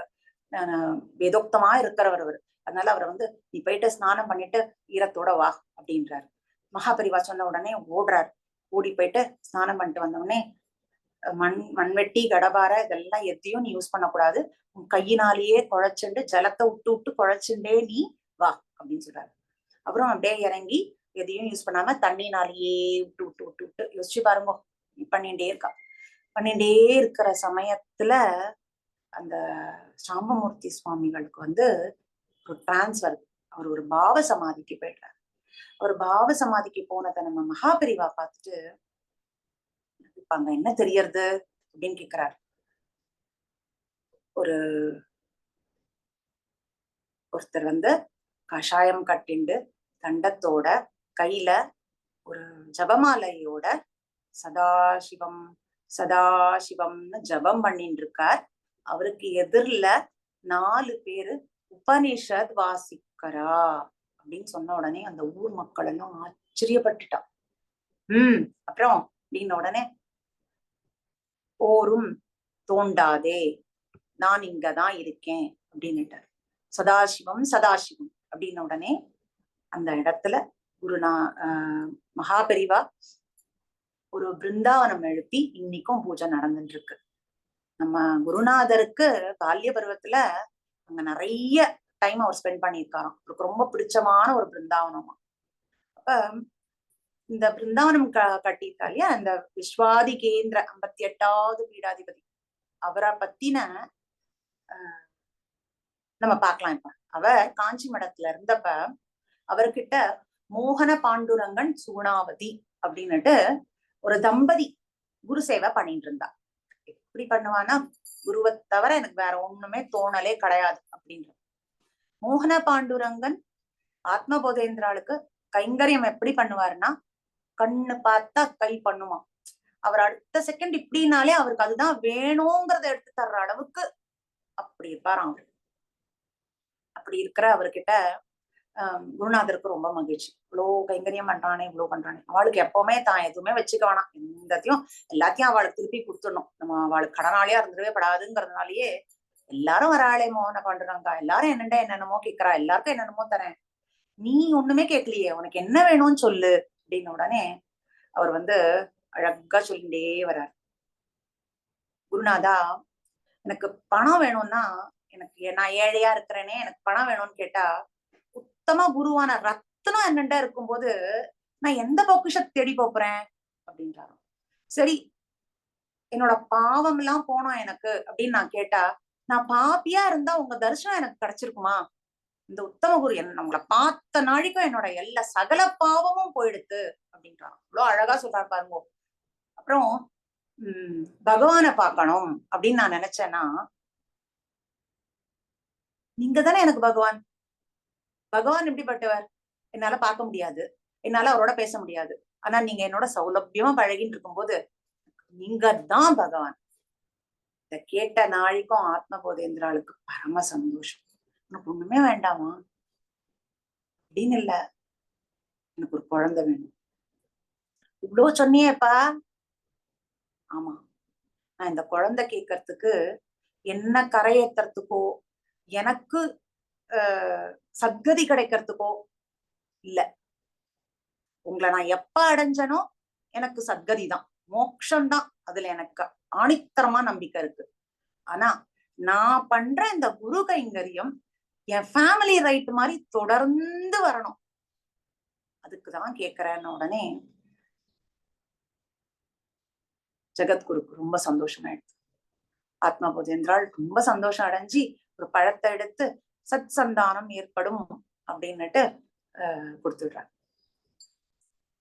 வேதோக்தமா இருக்கிறவர் அவர். அதனால அவர் நீ போயிட்டு ஸ்நானம் பண்ணிட்டு ஈரத்தோட வா அப்படின்றாரு. மகாபெரிவா சொன்ன உடனே ஓடுறாரு. ஓடி போயிட்டு ஸ்நானம் பண்ணிட்டு வந்த உடனே மண்வெட்டி கடபார இதெல்லாம் எதையும் நீ யூஸ் பண்ணக்கூடாது, உன் கையினாலேயே குழைச்சுண்டு ஜலத்தை விட்டு விட்டு குழைச்சுண்டே நீ வா அப்படின்னு சொல்றாரு. அப்புறம் அப்படியே இறங்கி எதையும் யூஸ் பண்ணாம தண்ணினாலேயே விட்டு விட்டு விட்டு விட்டு யோசிச்சு பாருங்க, பண்ணிட்டே இருக்கிற சமயத்துல அந்த சாம்பமூர்த்தி சுவாமிகளுக்கு ஒரு டிரான்ஸ்ஃபர். அவர் ஒரு பாவ சமாதிக்கு போயிடுறாரு. அவர் பாவ சமாதிக்கு போனதை நம்ம மகாபெரிவா பார்த்துட்டு இப்ப அங்க என்ன தெரியறது அப்படின்னு கேக்குறாரு. ஒருத்தர் கஷாயம் கட்டிண்டு தண்டத்தோட கையில ஒரு ஜபமாலையோட சதாசிவம் சதாசிவம்னு ஜபம் பண்ணிட்டு இருக்கார். அவருக்கு எதிரில 4 பேரு உபனிஷத் வாசிக்கிறா அப்படின்னு சொன்ன உடனே அந்த ஊர் மக்கள் எல்லாம் ஆச்சரியப்பட்டுட்டான். அப்புறம் அப்படின்ன உடனே ஓரும் தோண்டாதே, நான் இங்கதான் இருக்கேன் அப்படின்னுட்டார். சதாசிவம் சதாசிவம் அப்படின்ன உடனே அந்த இடத்துல மகாபெரிவா ஒரு பிருந்தாவனம் எழுப்பி இன்னைக்கும் பூஜை நடந்துட்டு இருக்கு. நம்ம குருநாதருக்கு பால்ய பருவத்துல அங்க நிறைய டைம் அவர் ஸ்பெண்ட் பண்ணியிருக்காராம். அவருக்கு ரொம்ப பிடிச்சமான ஒரு பிருந்தாவனமா. அப்ப இந்த பிருந்தாவனம் கட்டியிருக்கா இல்லையா, அந்த விஸ்வாதி கேந்திர 58வது பீடாதிபதி, அவரை பத்தின நம்ம பார்க்கலாம். இப்ப அவர் காஞ்சி மடத்துல இருந்தப்ப அவர்கிட்ட மோகன பாண்டுரங்கன் சுகுணாவதி அப்படின்னுட்டு ஒரு தம்பதி குரு சேவை பண்ணிட்டு இருந்தா. எப்படி பண்ணுவானா, குருவை தவிர எனக்கு வேற ஒண்ணுமே தோணலே கிடையாது அப்படின்ற. மோகன பாண்டுரங்கன் ஆத்மபோதேந்திராளுக்கு கைங்கரியம் எப்படி பண்ணுவாருன்னா, கண்ணு பார்த்தா கை பண்ணுமா. அவர் அடுத்த செகண்ட் இப்படின்னாலே அவருக்கு அதுதான் வேணுங்கிறத எடுத்து தர்ற அளவுக்கு அப்படி இருப்பாராம் அவரு. அப்படி இருக்கிற அவர்கிட்ட குருநாதருக்கு ரொம்ப மகிழ்ச்சி. இவ்வளவு கைங்கரியம் பண்றானே, இவ்வளவு பண்றானே. அவளுக்கு எப்பவுமே தான் எதுவுமே வச்சுக்க வேணாம், எல்லாத்தையும் அவளுக்கு திருப்பி கொடுத்துடணும். நம்ம அவளுக்கு கடனாளியா இருந்துடவே படாதுங்கிறதுனாலயே எல்லாரும் வராளே மோகன பாண்டுரங்கா, எல்லாரும் என்னென்னமோ கேட்கறா, எல்லாருக்கும் என்னென்னமோ தரேன், நீ ஒண்ணுமே கேட்கலையே, உனக்கு என்ன வேணும்னு சொல்லு அப்படின்னு உடனே அவர் அழகா சொல்லிட்டே வர்றார். குருநாதா, எனக்கு பணம் வேணும்னா, நான் ஏழையா இருக்கிறேனே, எனக்கு பணம் வேணும்னு கேட்டா, உத்தம குருவான ரத்னம் என்னண்டா இருக்கும்போது நான் எந்த பொக்கிஷத்தை தேடி போறேன் அப்படின்றாரு. சரி, என்னோட பாவம் எல்லாம் போனோம் எனக்கு அப்படின்னு நான் கேட்டா, நான் பாப்பியா இருந்தா உங்க தரிசனம் எனக்கு கிடைச்சிருக்குமா? இந்த உத்தம குரு உங்களை பார்த்த நாளைக்கும் என்னோட எல்லா சகல பாவமும் போயிடுத்து அப்படின்றான். இவ்வளவு அழகா சொல்றாரு பாருங்க. அப்புறம் பகவானை பார்க்கணும் அப்படின்னு நான் நினைச்சேன்னா, நீங்க தானே எனக்கு பகவான். பகவான் எப்படிப்பட்டவர்? என்னால பார்க்க முடியாது, என்னால அவரோட பேச முடியாது. ஆனா நீங்க என்னோட சௌலபியமா பழகின்னு இருக்கும்போது நீங்க தான் பகவான். இத கேட்ட நாளைக்கும் ஆத்மபோதேந்திராளுக்கு பரம சந்தோஷம். உனக்கு ஒண்ணுமே வேண்டாமா அப்படின்னு இல்ல, எனக்கு ஒரு குழந்தை வேணும். இவ்வளவு சொன்னியேப்பா. ஆமா, நான் இந்த குழந்தை கேட்கறதுக்கு என்ன கரையேத்துறதுக்கோ, எனக்கு சத்கதி கிடைக்கிறதுக்கோ இல்ல. உங்களை நான் எப்ப அடைஞ்சனோ எனக்கு சத்கதி தான், மோட்சம்தான். அதுல எனக்கு ஆணித்தரமா நம்பிக்கை இருக்கு. ஆனா நான் பண்ற இந்த குரு கைங்கரியம் என் ஃபேமிலி ரைட் மாதிரி தொடர்ந்து வரணும், அதுக்குதான் கேக்குறேன்னு உடனே ஜெகத்குருக்கு ரொம்ப சந்தோஷமாயிடுச்சு. ஆத்மபோதேந்திராள் ரொம்ப சந்தோஷம் அடைஞ்சி ஒரு பழத்தை எடுத்து சத் சந்தானம் ஏற்படும் அப்படின்னுட்டு கொடுத்துடுறார்.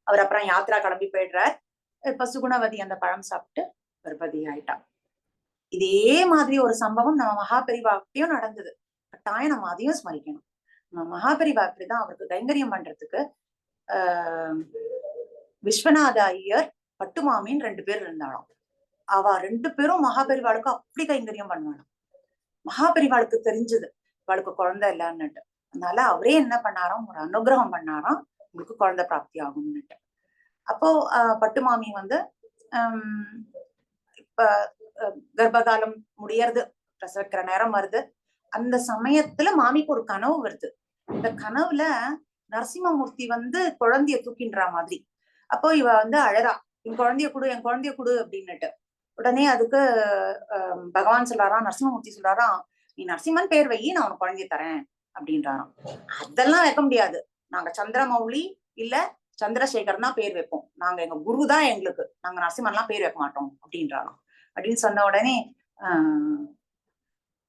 அவர் அப்புறம் யாத்ரா கிளம்பி போயிடுறார். இப்ப சுகுணவதி அந்த பழம் சாப்பிட்டு கர்ப்பவதி ஆயிட்டா. இதே மாதிரி ஒரு சம்பவம் நம்ம மகாபெரிவாக்கிட்டையும் நடந்தது. கட்டாயம் நம்ம அதையும் ஸ்மரிக்கணும். நம்ம மகாபெரிவா அப்படிதான் அவருக்கு கைங்கரியம் பண்றதுக்கு விஸ்வநாத ஐயர் பட்டுமாமின்னு 2 பேர் இருந்தாலும், அவ 2 பேரும் மகாபெரிவாளுக்கு அப்படி கைங்கரியம் பண்ணுவாளாம். மகாபெரிவாளுக்கு தெரிஞ்சது அவளுக்கு குழந்தை இல்லைன்னுட்டு. அதனால அவரே என்ன பண்ணாராம், ஒரு அனுகிரகம் பண்ணாராம், உங்களுக்கு குழந்தை பிராப்தி ஆகும்னுட்டு. அப்போ பட்டுமாமி இப்ப கர்ப்பகாலம் முடியறது, பிரசவிக்கிற நேரம் வருது. அந்த சமயத்துல மாமிக்கு ஒரு கனவு வருது. இந்த கனவுல நரசிம்மமூர்த்தி குழந்தைய தூக்கின்ற மாதிரி. அப்போ இவ அழறா, என் குழந்தைய குடு, என் குழந்தைய குடு அப்படின்னுட்டு. உடனே அதுக்கு பகவான் சொல்றாராம், நரசிம்மமூர்த்தி சொல்றாராம், நீ நரசிம்மன் பேர் வை, நான் உனக்கு குழந்தைய தரேன் அப்படின்றாராம். அதெல்லாம் வைக்க முடியாது, நாங்க சந்திரமௌலி இல்ல சந்திரசேகர் தான் பேர் வைப்போம், நாங்க எங்க குரு தான் எங்களுக்கு, நாங்க நரசிம்மன் எல்லாம் பேர் வைக்க மாட்டோம் அப்படின்றாராம். அப்படின்னு சொன்ன உடனே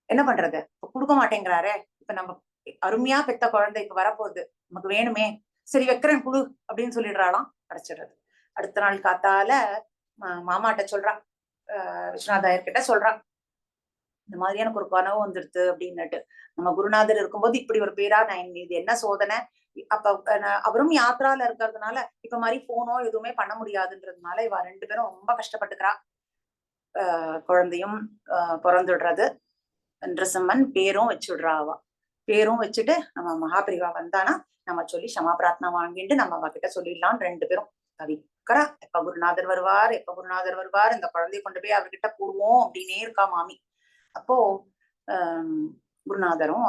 என்ன பண்றது, இப்ப கொடுக்க மாட்டேங்கிறாரே, இப்ப நம்ம அருமையா பெத்த குழந்தை இப்ப வரப்போகுது, நமக்கு வேணுமே, சரி வைக்கிறேன் குடு அப்படின்னு சொல்லிடுறாளாம். கிடைச்சிடுறது. அடுத்த நாள் காத்தால மாமாட்ட சொல்றான், விஸ்வநாதாயர்கிட்ட சொல்றான், இந்த மாதிரி எனக்கு ஒரு கனவு வந்துடுது அப்படின்னுட்டு. நம்ம குருநாதர் இருக்கும்போது இப்படி ஒரு பேரா, நான் இது என்ன சோதனை. அப்ப அவரும் யாத்ரால இருக்கிறதுனால இப்ப மாதிரி போனோ எதுவுமே பண்ண முடியாதுன்றதுனால இவ 2 பேரும் ரொம்ப கஷ்டப்பட்டுக்கிறா. குழந்தையும் பிறந்துடுறது. நரசிம்மன் பேரும் வச்சுடுறா. அவ பேரும் வச்சுட்டு நம்ம மகாபிரிவா வந்தானா நம்ம சொல்லி க்ஷமா பிரார்த்தனை வாங்கிட்டு நம்ம அவகிட்ட சொல்லிடலாம். 2 பேரும் தவிக்கிறா, எப்ப குருநாதர் வருவார், எப்ப குருநாதர் வருவார், இந்த குழந்தைய கொண்டு போய் அவர்கிட்ட போடுவோம் அப்படின்னே இருக்கா மாமி. அப்போ குருநாதரும்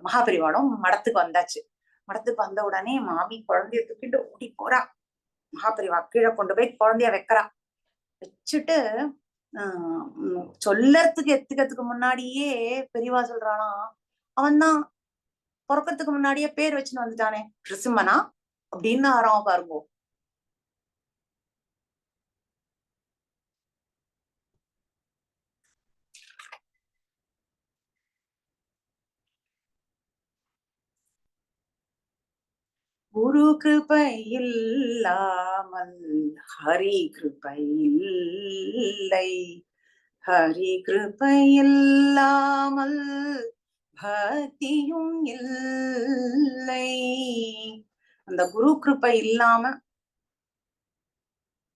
மகாபிரிவாளும் மடத்துக்கு வந்தாச்சு. மடத்துக்கு வந்த உடனே மாமி குழந்தைய தூக்கிட்டு ஓடி போறா. மகாபிரிவா கீழே கொண்டு போய் குழந்தைய வைக்கிறா. வச்சுட்டு சொல்லறதுக்கு எத்துக்கிறதுக்கு முன்னாடியே பெரியவா சொல்றானா, அவன் தான் பிறக்கிறதுக்கு முன்னாடியே பேர் வச்சுன்னு வந்துட்டானே, நிருசிம்மனா அப்படின்னு ஆறாம பாருங்க. குரு கிருபை இல்லாமல் ஹரி கிருபை இல்லை, ஹரி கிருபை இல்லாமல் பக்தியும் இல்லை. அந்த குரு கிருபை இல்லாம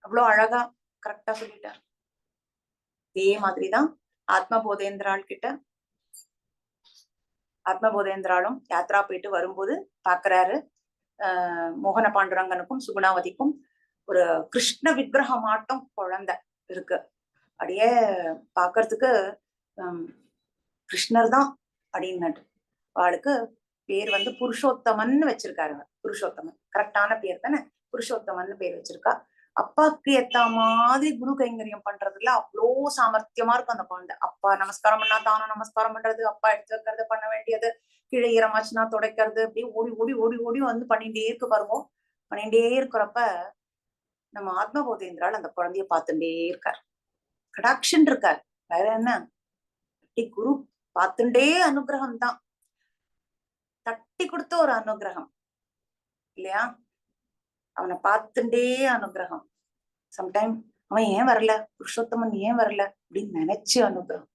அவ்வளவு அழகா கரெக்டா சொல்லிட்டார். இதே மாதிரிதான் ஆத்மபோதேந்திராள் கிட்ட, ஆத்மபோதேந்திராலும் யாத்ரா போயிட்டு வரும்போது பாக்குறாரு, மோகன பாண்டுரங்கனுக்கும் சுகுணாவதிக்கும் ஒரு கிருஷ்ண விக்கிரகம் ஆட்டம் குழந்தை இருக்கு. அப்படியே பாக்குறதுக்கு கிருஷ்ணர் தான் அப்படின்னு. அவளுக்கு பேர் வந்து புருஷோத்தமன் வச்சிருக்காரு. புருஷோத்தமன் கரெக்டான பேர் தானே, புருஷோத்தமன் பேர் வச்சிருக்கா. அப்பாக்கு ஏத்த மாதிரி குரு கைங்கரியம் பண்றதுல அவ்வளோ சாமர்த்தியமா இருக்கும் அந்த குழந்தை. அப்பா நமஸ்காரம் பண்ணா தானும் நமஸ்காரம் பண்றது, அப்பா எடுத்து வைக்கிறது, பண்ண வேண்டியது, கீழே ஈரமாச்சுன்னா துடைக்கிறது, அப்படியே ஓடி ஓடி ஓடி ஓடி வந்து பண்ணிட்டே இருக்கு பாருங்க. பண்ணிட்டே இருக்கிறப்ப நம்ம ஆத்மபோதேந்திரால் அந்த குழந்தைய பார்த்துட்டே இருக்கார். கடாக்ஷன் இருக்கார், வேற என்ன, குரு பார்த்துட்டே அனுகிரகம் தான், தட்டி கொடுத்த ஒரு அனுகிரகம் இல்லையா. அவனை பார்த்துட்டே அனுகிரகம். சம்டைம் அவன் ஏன் வரல, புருஷோத்தமன் ஏன் வரல அப்படின்னு நினைச்சு அனுகிரகம்.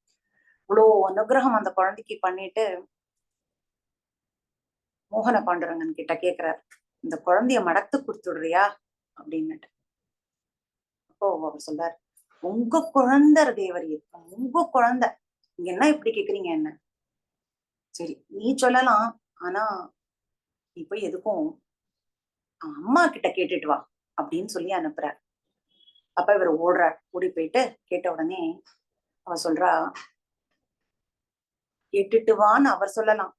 இவ்வளோ அனுகிரகம் அந்த குழந்தைக்கு பண்ணிட்டு மோகன பாண்டுரங்கன் கிட்ட கேக்குறாரு, இந்த குழந்தைய மடத்து கொடுத்துடுறியா அப்படின்னுட்டு. அப்போ அவர் சொல்றாரு, உங்க குழந்தை தேவரி, உங்க குழந்தை, நீங்க என்ன இப்படி கேக்குறீங்க என்ன, சரி நீ சொல்லலாம், ஆனா நீ போய் எதுக்கும் அம்மா கிட்ட கேட்டுட்டு வா அப்படின்னு சொல்லி அனுப்புறார். அப்ப இவர் ஓடுறார். ஓடி போயிட்டு கேட்ட உடனே அவ சொல்றா, கேட்டுட்டு வான்னு அவர் சொல்லலாம்,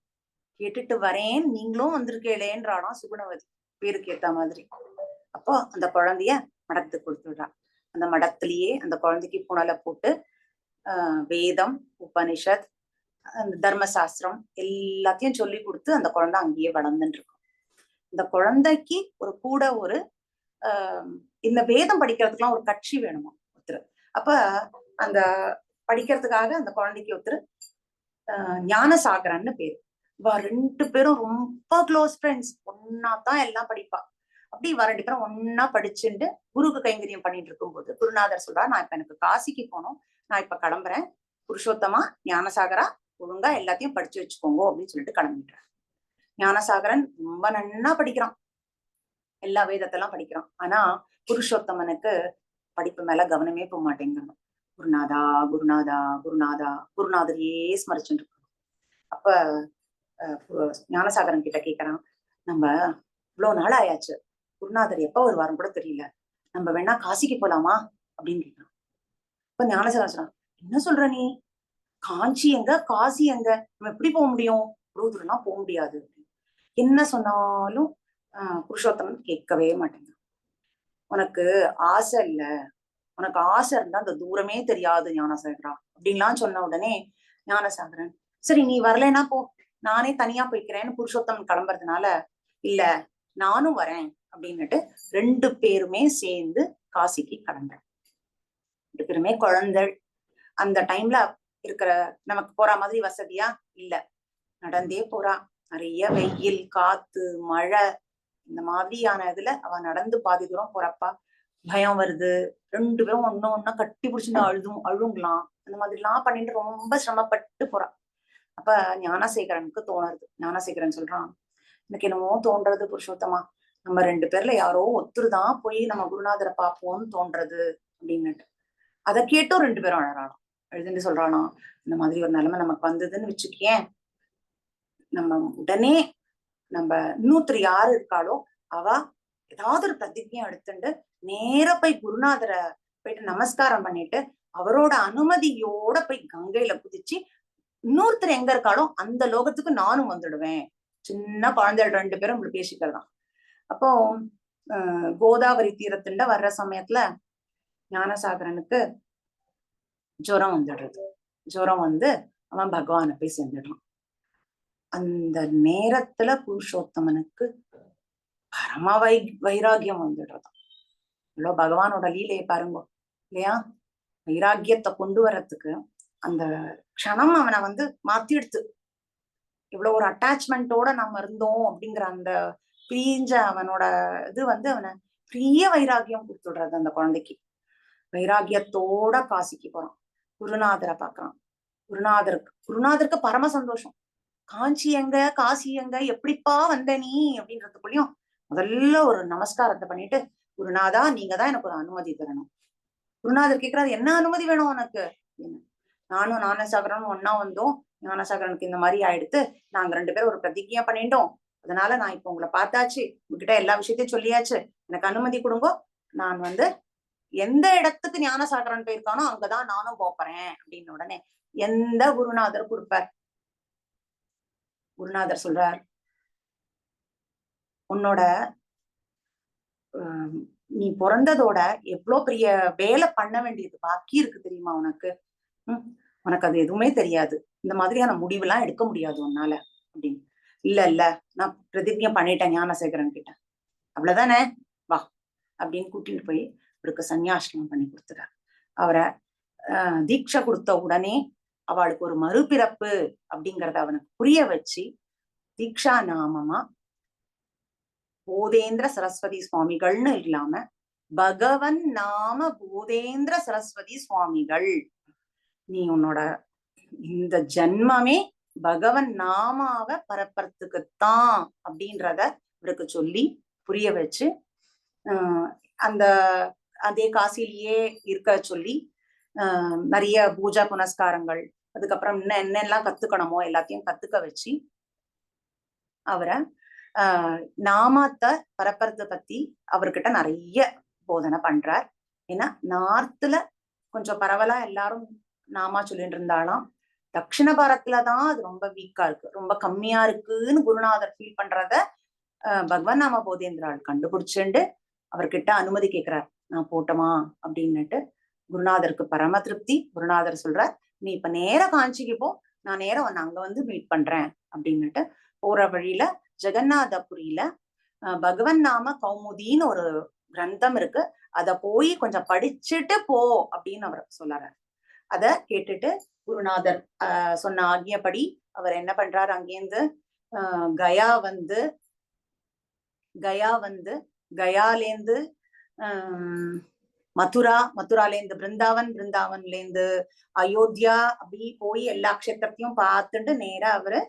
கேட்டுட்டு வரேன் நீங்களும் வந்திருக்கேளேன்றானா சுகுணவதி பேருக்கு ஏத்த மாதிரி. அப்போ அந்த குழந்தைய மடத்துக்கு கொடுத்துடுறா. அந்த மடத்திலேயே அந்த குழந்தைக்கு புனலை போட்டு வேதம், உபனிஷத், அந்த தர்மசாஸ்திரம் எல்லாத்தையும் சொல்லி கொடுத்து அந்த குழந்தை அங்கேயே வளர்ந்துட்டு இருக்கும். இந்த குழந்தைக்கு ஒரு கூட ஒரு இந்த வேதம் படிக்கிறதுக்கெல்லாம் ஒரு கட்சி வேணுமா ஒருத்தர். அப்ப அந்த படிக்கிறதுக்காக அந்த குழந்தைக்கு ஒருத்தர் ஞானசாகரன்னு பேரு. இவ ரெண்டு பேரும் ரொம்ப க்ளோஸ் ஃப்ரெண்ட்ஸ், ஒன்னாதான் எல்லாம் படிப்பா. அப்படி இவ ரெண்டு பேரும் ஒன்னா படிச்சுட்டு குருக்கு கைங்கரியம் பண்ணிட்டு இருக்கும்போது குருநாதர் சொல்றா, நான் இப்ப எனக்கு காசிக்கு போனோம், நான் இப்ப கிளம்புறேன், புருஷோத்தமா ஞானசாகரா ஒழுங்கா எல்லாத்தையும் படிச்சு வச்சுக்கோங்க அப்படின்னு சொல்லிட்டு கிளம்பிடுறான். ஞானசாகரன் ரொம்ப நன்னா படிக்கிறான், எல்லா வேதத்தெல்லாம் படிக்கிறான். ஆனா புருஷோத்தமனுக்கு படிப்பு மேல கவனமே போக மாட்டேங்கிறான். குருநாதா குருநாதா குருநாதா குருநாதரையே ஸ்மரிச்சுட்டு இருக்கான். அப்ப ஞானசாகரன் கிட்ட கேக்குறான், நம்ம இவ்வளவு நாள் ஆயாச்சு, குருநாதர் எப்ப வருவாரும் கூட தெரியல, நம்ம வேணா காசிக்கு போலாமா அப்படின்னு கேட்கிறான். இப்ப ஞானசாகரன் சொல்றான், என்ன சொல்ற நீ, காஞ்சி எங்க காசி எங்க, நம்ம எப்படி போக முடியும், இவ்வளவு தூரம்லாம் போக முடியாது. என்ன சொன்னாலும் புருஷோத்தமன் கேட்கவே மாட்டேங்க. உனக்கு ஆசை இல்ல, உனக்கு ஆசை இருந்தா அந்த தூரமே தெரியாது ஞானசாகரா அப்படின்லாம் சொன்ன உடனே ஞானசாகரன், சரி நீ வரலைன்னா போ, நானே தனியா போய்க்கிறேன்னு புருஷோத்தமன் கிளம்புறதுனால, இல்ல நானும் வரேன் அப்படின்னுட்டு ரெண்டு பேருமே சேர்ந்து காசிக்கு கிளம்புறேன். ரெண்டு பேருமே குழந்தை. அந்த டைம்ல இருக்கிற நமக்கு போற மாதிரி வசதியா இல்ல, நடந்தே போறா. நிறைய வெயில், காத்து, மழை, இந்த மாதிரியான இதுல அவ நடந்து பாதி தூரம் போறப்பா பயம் வருது. ரெண்டு பேரும் ஒன்னும் ஒன்னா கட்டி பிடிச்சுட்டு அழுங்கலாம், அந்த மாதிரி எல்லாம் பண்ணிட்டு ரொம்ப சிரமப்பட்டு போறான். அப்ப ஞானசேகரனுக்கு தோணுது. ஞானசேகரன் சொல்றான், எனக்கு என்னமோ தோன்றது புருஷோத்தமா, நம்ம ரெண்டு பேர்ல யாரோ ஒத்துருதான் போய் நம்ம குருநாதரை பார்ப்போம்னு தோன்றது அப்படின்னுட்டு. அதை கேட்டும் ரெண்டு பேரும் அழறானோ, எழுதுன்னு சொல்றானோ, இந்த மாதிரி ஒரு நிலைமை நமக்கு வந்ததுன்னு வச்சுக்கேன், நம்ம உடனே நம்ம இன்னொருத்தர் யாரு இருக்காளோ அவ ஏதாவது ஒரு பிரதிஜையை எடுத்துட்டு நேர போய் குருநாதரை போயிட்டு நமஸ்காரம் பண்ணிட்டு அவரோட அனுமதியோட போய் கங்கையில குதிச்சு இன்னொருத்தர் எங்க இருக்காளோ அந்த லோகத்துக்கு நானும் வந்துடுவேன். சின்ன குழந்தைகள் ரெண்டு பேரும் இப்படி பேசிக்கிறதான். அப்போ கோதாவரி தீரத்துண்ட வர்ற சமயத்துல ஞானசாகரனுக்கு ஜுரம் வந்துடுறது. ஜுரம் வந்து அவன் பகவானை போய் சேர்ந்துடுறான். அந்த நேரத்துல புருஷோத்தமனுக்கு பரம வைராகியம் வந்துடுறதாம். இவ்வளவு பகவானோட லீலையை பாருங்க இல்லையா? வைராகியத்தை கொண்டு வர்றதுக்கு அந்த க்ஷணம் அவனை வந்து மாத்திடுத்து. இவ்வளவு ஒரு அட்டாச்மெண்டோட நம்ம இருந்தோம் அப்படிங்கிற அந்த பிரிஞ்ச அவனோட இது வந்து அவனை பெரிய வைராகியம் கொடுத்துடுறது அந்த குழந்தைக்கு. வைராகியத்தோட காசிக்கு போறான், குருநாதரை பாக்குறான். குருநாதருக்கு பரம சந்தோஷம். காஞ்சி எங்க, காசி எங்க, எப்படிப்பா வந்த நீ அப்படின்றதுக்குள்ளயும் முதல்ல ஒரு நமஸ்காரத்தை பண்ணிட்டு, குருநாதா நீங்க தான் எனக்கு ஒரு அனுமதி தரணும். குருநாதர் கேட்கிறாரு, என்ன அனுமதி வேணும் உனக்கு? நானும் ஞானசாகரனும் ஒன்னா வந்தோம், ஞானசாகரனுக்கு இந்த மாதிரி ஆயிடுத்து, நாங்க 2 பேரும் ஒரு பிரதிஜ்ஞா பண்ணிட்டோம், அதனால நான் இப்ப உங்களை பார்த்தாச்சு, உங்ககிட்ட எல்லா விஷயத்தையும் சொல்லியாச்சு, எனக்கு அனுமதி கொடுங்கோ. நான் வந்து எந்த இடத்துக்கு ஞானசாகரன் போயிருக்கானோ அங்கதான் நானும் போறேன் அப்படின்னு உடனே எந்த குருநாதர் கொடுப்பார்? குருநாதர் சொல்றார், உன்னோட நீ பிறந்ததோட எவ்வளவு பெரிய வேலை பண்ண வேண்டியது பாக்கி இருக்கு தெரியுமா உனக்கு? உனக்கு அது எதுவுமே தெரியாது, இந்த மாதிரியான முடிவெல்லாம் எடுக்க முடியாது உன்னால அப்படின்னு. இல்ல நான் பிரதிஜ்ஞை பண்ணிட்டேன் ஞானசேகரன் கிட்ட, அவ்வளவுதானே, வா அப்படின்னு கூட்டிட்டு போய் அவருக்கு சன்னியாசனம் பண்ணி கொடுத்துட்டார். அவரை தீட்சை கொடுத்த உடனே அவளுக்கு ஒரு மறுபிறப்பு அப்படிங்கறத அவனுக்கு புரிய வச்சு தீக்ஷா நாமமா போதேந்திர சரஸ்வதி சுவாமிகள்னு இல்லாம பகவன் நாம போதேந்திர சரஸ்வதி சுவாமிகள், நீ உன்னோட இந்த ஜன்மமே பகவன் நாமாவை பரப்புறதுக்குத்தான் அப்படின்றத இவருக்கு சொல்லி புரிய வச்சு அந்த அதே காசிலேயே இருக்க சொல்லி நிறைய பூஜா புனஸ்காரங்கள், அதுக்கப்புறம் இன்னும் என்னெல்லாம் கத்துக்கணுமோ எல்லாத்தையும் கத்துக்க வச்சு அவரை நாமத்தை பரப்புறத பத்தி அவர்கிட்ட நிறைய போதனை பண்றார். ஏன்னா நார்த்ல கொஞ்சம் பரவலா எல்லாரும் நாமா சொல்லிட்டு இருந்தாலாம், தட்சிண பாரத்லதான் அது ரொம்ப வீக்கா இருக்கு, ரொம்ப கம்மியா இருக்குன்னு குருநாதர் ஃபீல் பண்றத பகவான் நாம போதேந்திராள் கண்டுபிடிச்சுண்டு அவர்கிட்ட அனுமதி கேட்கிறார், நான் போட்டோமா அப்படின்னுட்டு. குருநாதருக்கு பரம திருப்தி. குருநாதர் சொல்றார், நீ இப்ப நேர காஞ்சிக்கு போ, நான் நேரம் உன்னை அங்க வந்து மீட் பண்றேன் அப்படின்னுட்டு. போற வழியில ஜெகநாதபுரியில பகவன் நாம கௌமுதின்னு ஒரு கிரந்தம் இருக்கு, அத போய் கொஞ்சம் படிச்சுட்டு போ அப்படின்னு அவர் சொல்றாரு. அத கேட்டுட்டு குருநாதர் சொன்ன ஆகியபடி அவர் என்ன பண்றாரு, அங்கேருந்து கயா வந்து கயாலேந்து மதுராலேந்து பிருந்தாவன்லேருந்து அயோத்தியா அப்படி போய் எல்லா க்ஷேத்திரத்தையும் பார்த்துட்டு நேரா அவரு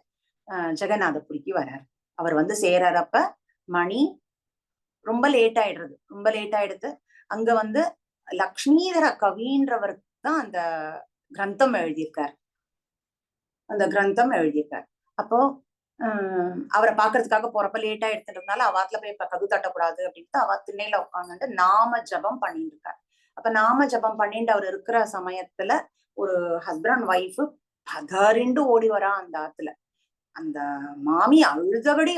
ஜெகநாதபுரிக்கு வர்றாரு. அவர் வந்து சேரறப்ப மணி ரொம்ப லேட் ஆயிடுது. அங்க வந்து லக்ஷ்மீதர கவின்றவருக்கு தான் அந்த கிரந்தம் எழுதியிருக்கார். அப்போ அவரை பாக்குறதுக்காக போறப்ப லேட் ஆயிடுறதுனால அவாத்துல போய் கது தட்டக்கூடாது அப்படின்ட்டு அவ திண்ணையில உட்காந்துட்டு நாம ஜபம் பண்ணிட்டு இருக்காரு. அப்ப நாம ஜபம் பண்ணிட்டு அவர் இருக்கிற சமயத்துல ஒரு ஹஸ்பண்ட் ஒய்ஃப் பதறிண்டு ஓடி வரா அந்த ஆத்துல. அந்த மாமி அழுதபடி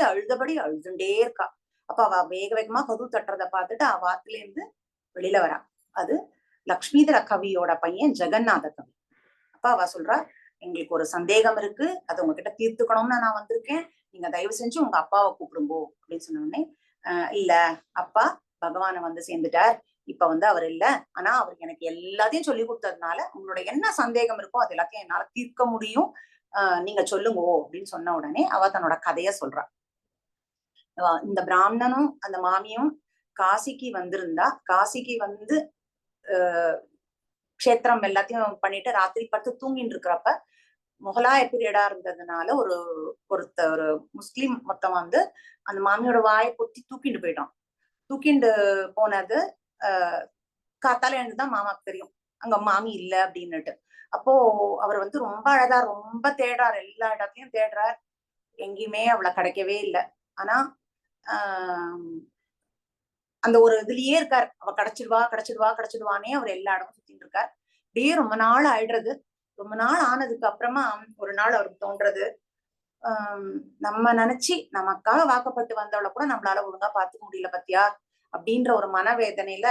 அழுதுண்டே இருக்கா. அப்ப அவ வேக வேகமா கது தட்டுறத பார்த்துட்டு அவ ஆத்துல இருந்து வெளியில வரா. அது லக்ஷ்மீதர கவியோட பையன் ஜெகநாத கவி. அப்ப அவ சொல்றா, எங்களுக்கு ஒரு சந்தேகம் இருக்கு, அதை உங்ககிட்ட தீர்த்துக்கணும்னு நான் வந்திருக்கேன், நீங்க தயவு செஞ்சு உங்க அப்பாவை கூப்பிடுங்கோ அப்படின்னு சொன்ன உடனே, இல்ல அப்பா பகவானை வந்து சேர்ந்துட்டார், இப்ப வந்து அவர் இல்ல, ஆனா அவர் எனக்கு எல்லாத்தையும் சொல்லி கொடுத்ததுனால உங்களோட என்ன சந்தேகம் இருக்கோ அது எல்லாத்தையும் என்னால தீர்க்க முடியும், நீங்க சொல்லுங்கோ அப்படின்னு சொன்ன உடனே அவ தன்னோட கதைய சொல்றா. இந்த பிராமணனும் அந்த மாமியும் காசிக்கு வந்திருந்தா, காசிக்கு வந்து க்ஷேத்திரம் எல்லாத்தையும் பண்ணிட்டு ராத்திரி படுத்து தூங்கிட்டு இருக்கிறப்ப முகலாய பீரியடா இருந்ததுனால ஒரு முஸ்லிம் மொத்தம் வந்து அந்த மாமியோட வாயை பொத்தி தூக்கிட்டு போயிட்டான். தூக்கிண்டு போனது காத்தால எழுந்துதான் மாமாக்கு தெரியும் அங்க மாமி இல்ல அப்படின்னுட்டு. அப்போ அவர் வந்து ரொம்ப அழகா ரொம்ப தேடுறார், எல்லா இடத்துலயும் தேடுறார், எங்கேயுமே அவளை கிடைக்கவே இல்லை. ஆனா அந்த ஒரு இதுலயே இருக்கார், அவ கிடைச்சிடுவானே அவர் எல்லா இடமும் சுத்திட்டு இருக்கார். அப்படியே ரொம்ப நாள் ஆயிடுறது. ரொம்ப நாள் ஆனதுக்கு அப்புறமா ஒரு நாள் அவருக்கு தோன்றது, நம்ம நினைச்சு நமக்காக வாக்கப்பட்டு வந்தவளை கூட நம்மளால ஒழுங்கா பாத்துக்க முடியல பத்தியா அப்படின்ற ஒரு மனவேதனையில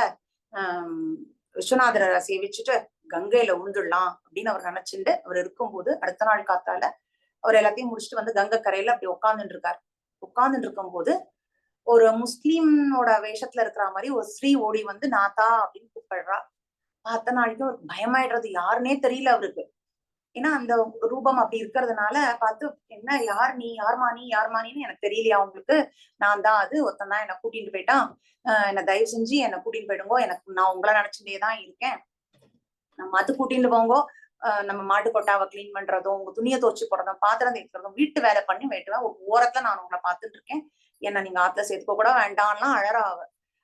விஸ்வநாதரை சேவிச்சுட்டு கங்கையில உழுந்துடலாம் அப்படின்னு அவர் நினைச்சுட்டு அவர் இருக்கும்போது அடுத்த நாள் காத்தால அவர் எல்லாத்தையும் முடிச்சுட்டு வந்து கங்கை கரையில அப்படி உட்கார்ந்துட்டு இருக்காரு. உட்கார்ந்துட்டு இருக்கும் போது ஒரு முஸ்லீமோட வேஷத்துல இருக்கிற மாதிரி ஒரு ஸ்ரீ ஓடி வந்து நாத்தா அப்படின்னு கூப்பிடுறா. அத்தனை நாளைக்கும் ஒரு பயமாயிடுறது, யாருன்னே தெரியல அவருக்கு. ஏன்னா அந்த ரூபம் அப்படி இருக்கிறதுனால பார்த்து, என்ன யார் நீ, யார்மா நீ, யார்மானின்னு எனக்கு தெரியலையா உங்களுக்கு, நான் தான் அது, ஒருத்தன் தான் என்னை கூட்டிட்டு போயிட்டான், என்னை தயவு செஞ்சு என்னை கூட்டிட்டு போயிடுங்கோ, எனக்கு நான் உங்களை நினைச்சுட்டேதான் இருக்கேன், நம்ம அது கூட்டிட்டு போங்கோ, நம்ம மாட்டு கொட்டாவை கிளீன் பண்றதும், உங்க துணியை துவச்சு போடுறதும், பாத்திரம் தேய்க்கிறதும், வீட்டு வேலை பண்ணி வெட்டுவேன், ஒரு ஓரத்துல நான் உங்களை பார்த்துட்டு இருக்கேன், என்ன நீங்க ஆத்துல சேர்த்துக்க கூட வேண்டாம்லாம் அழறா.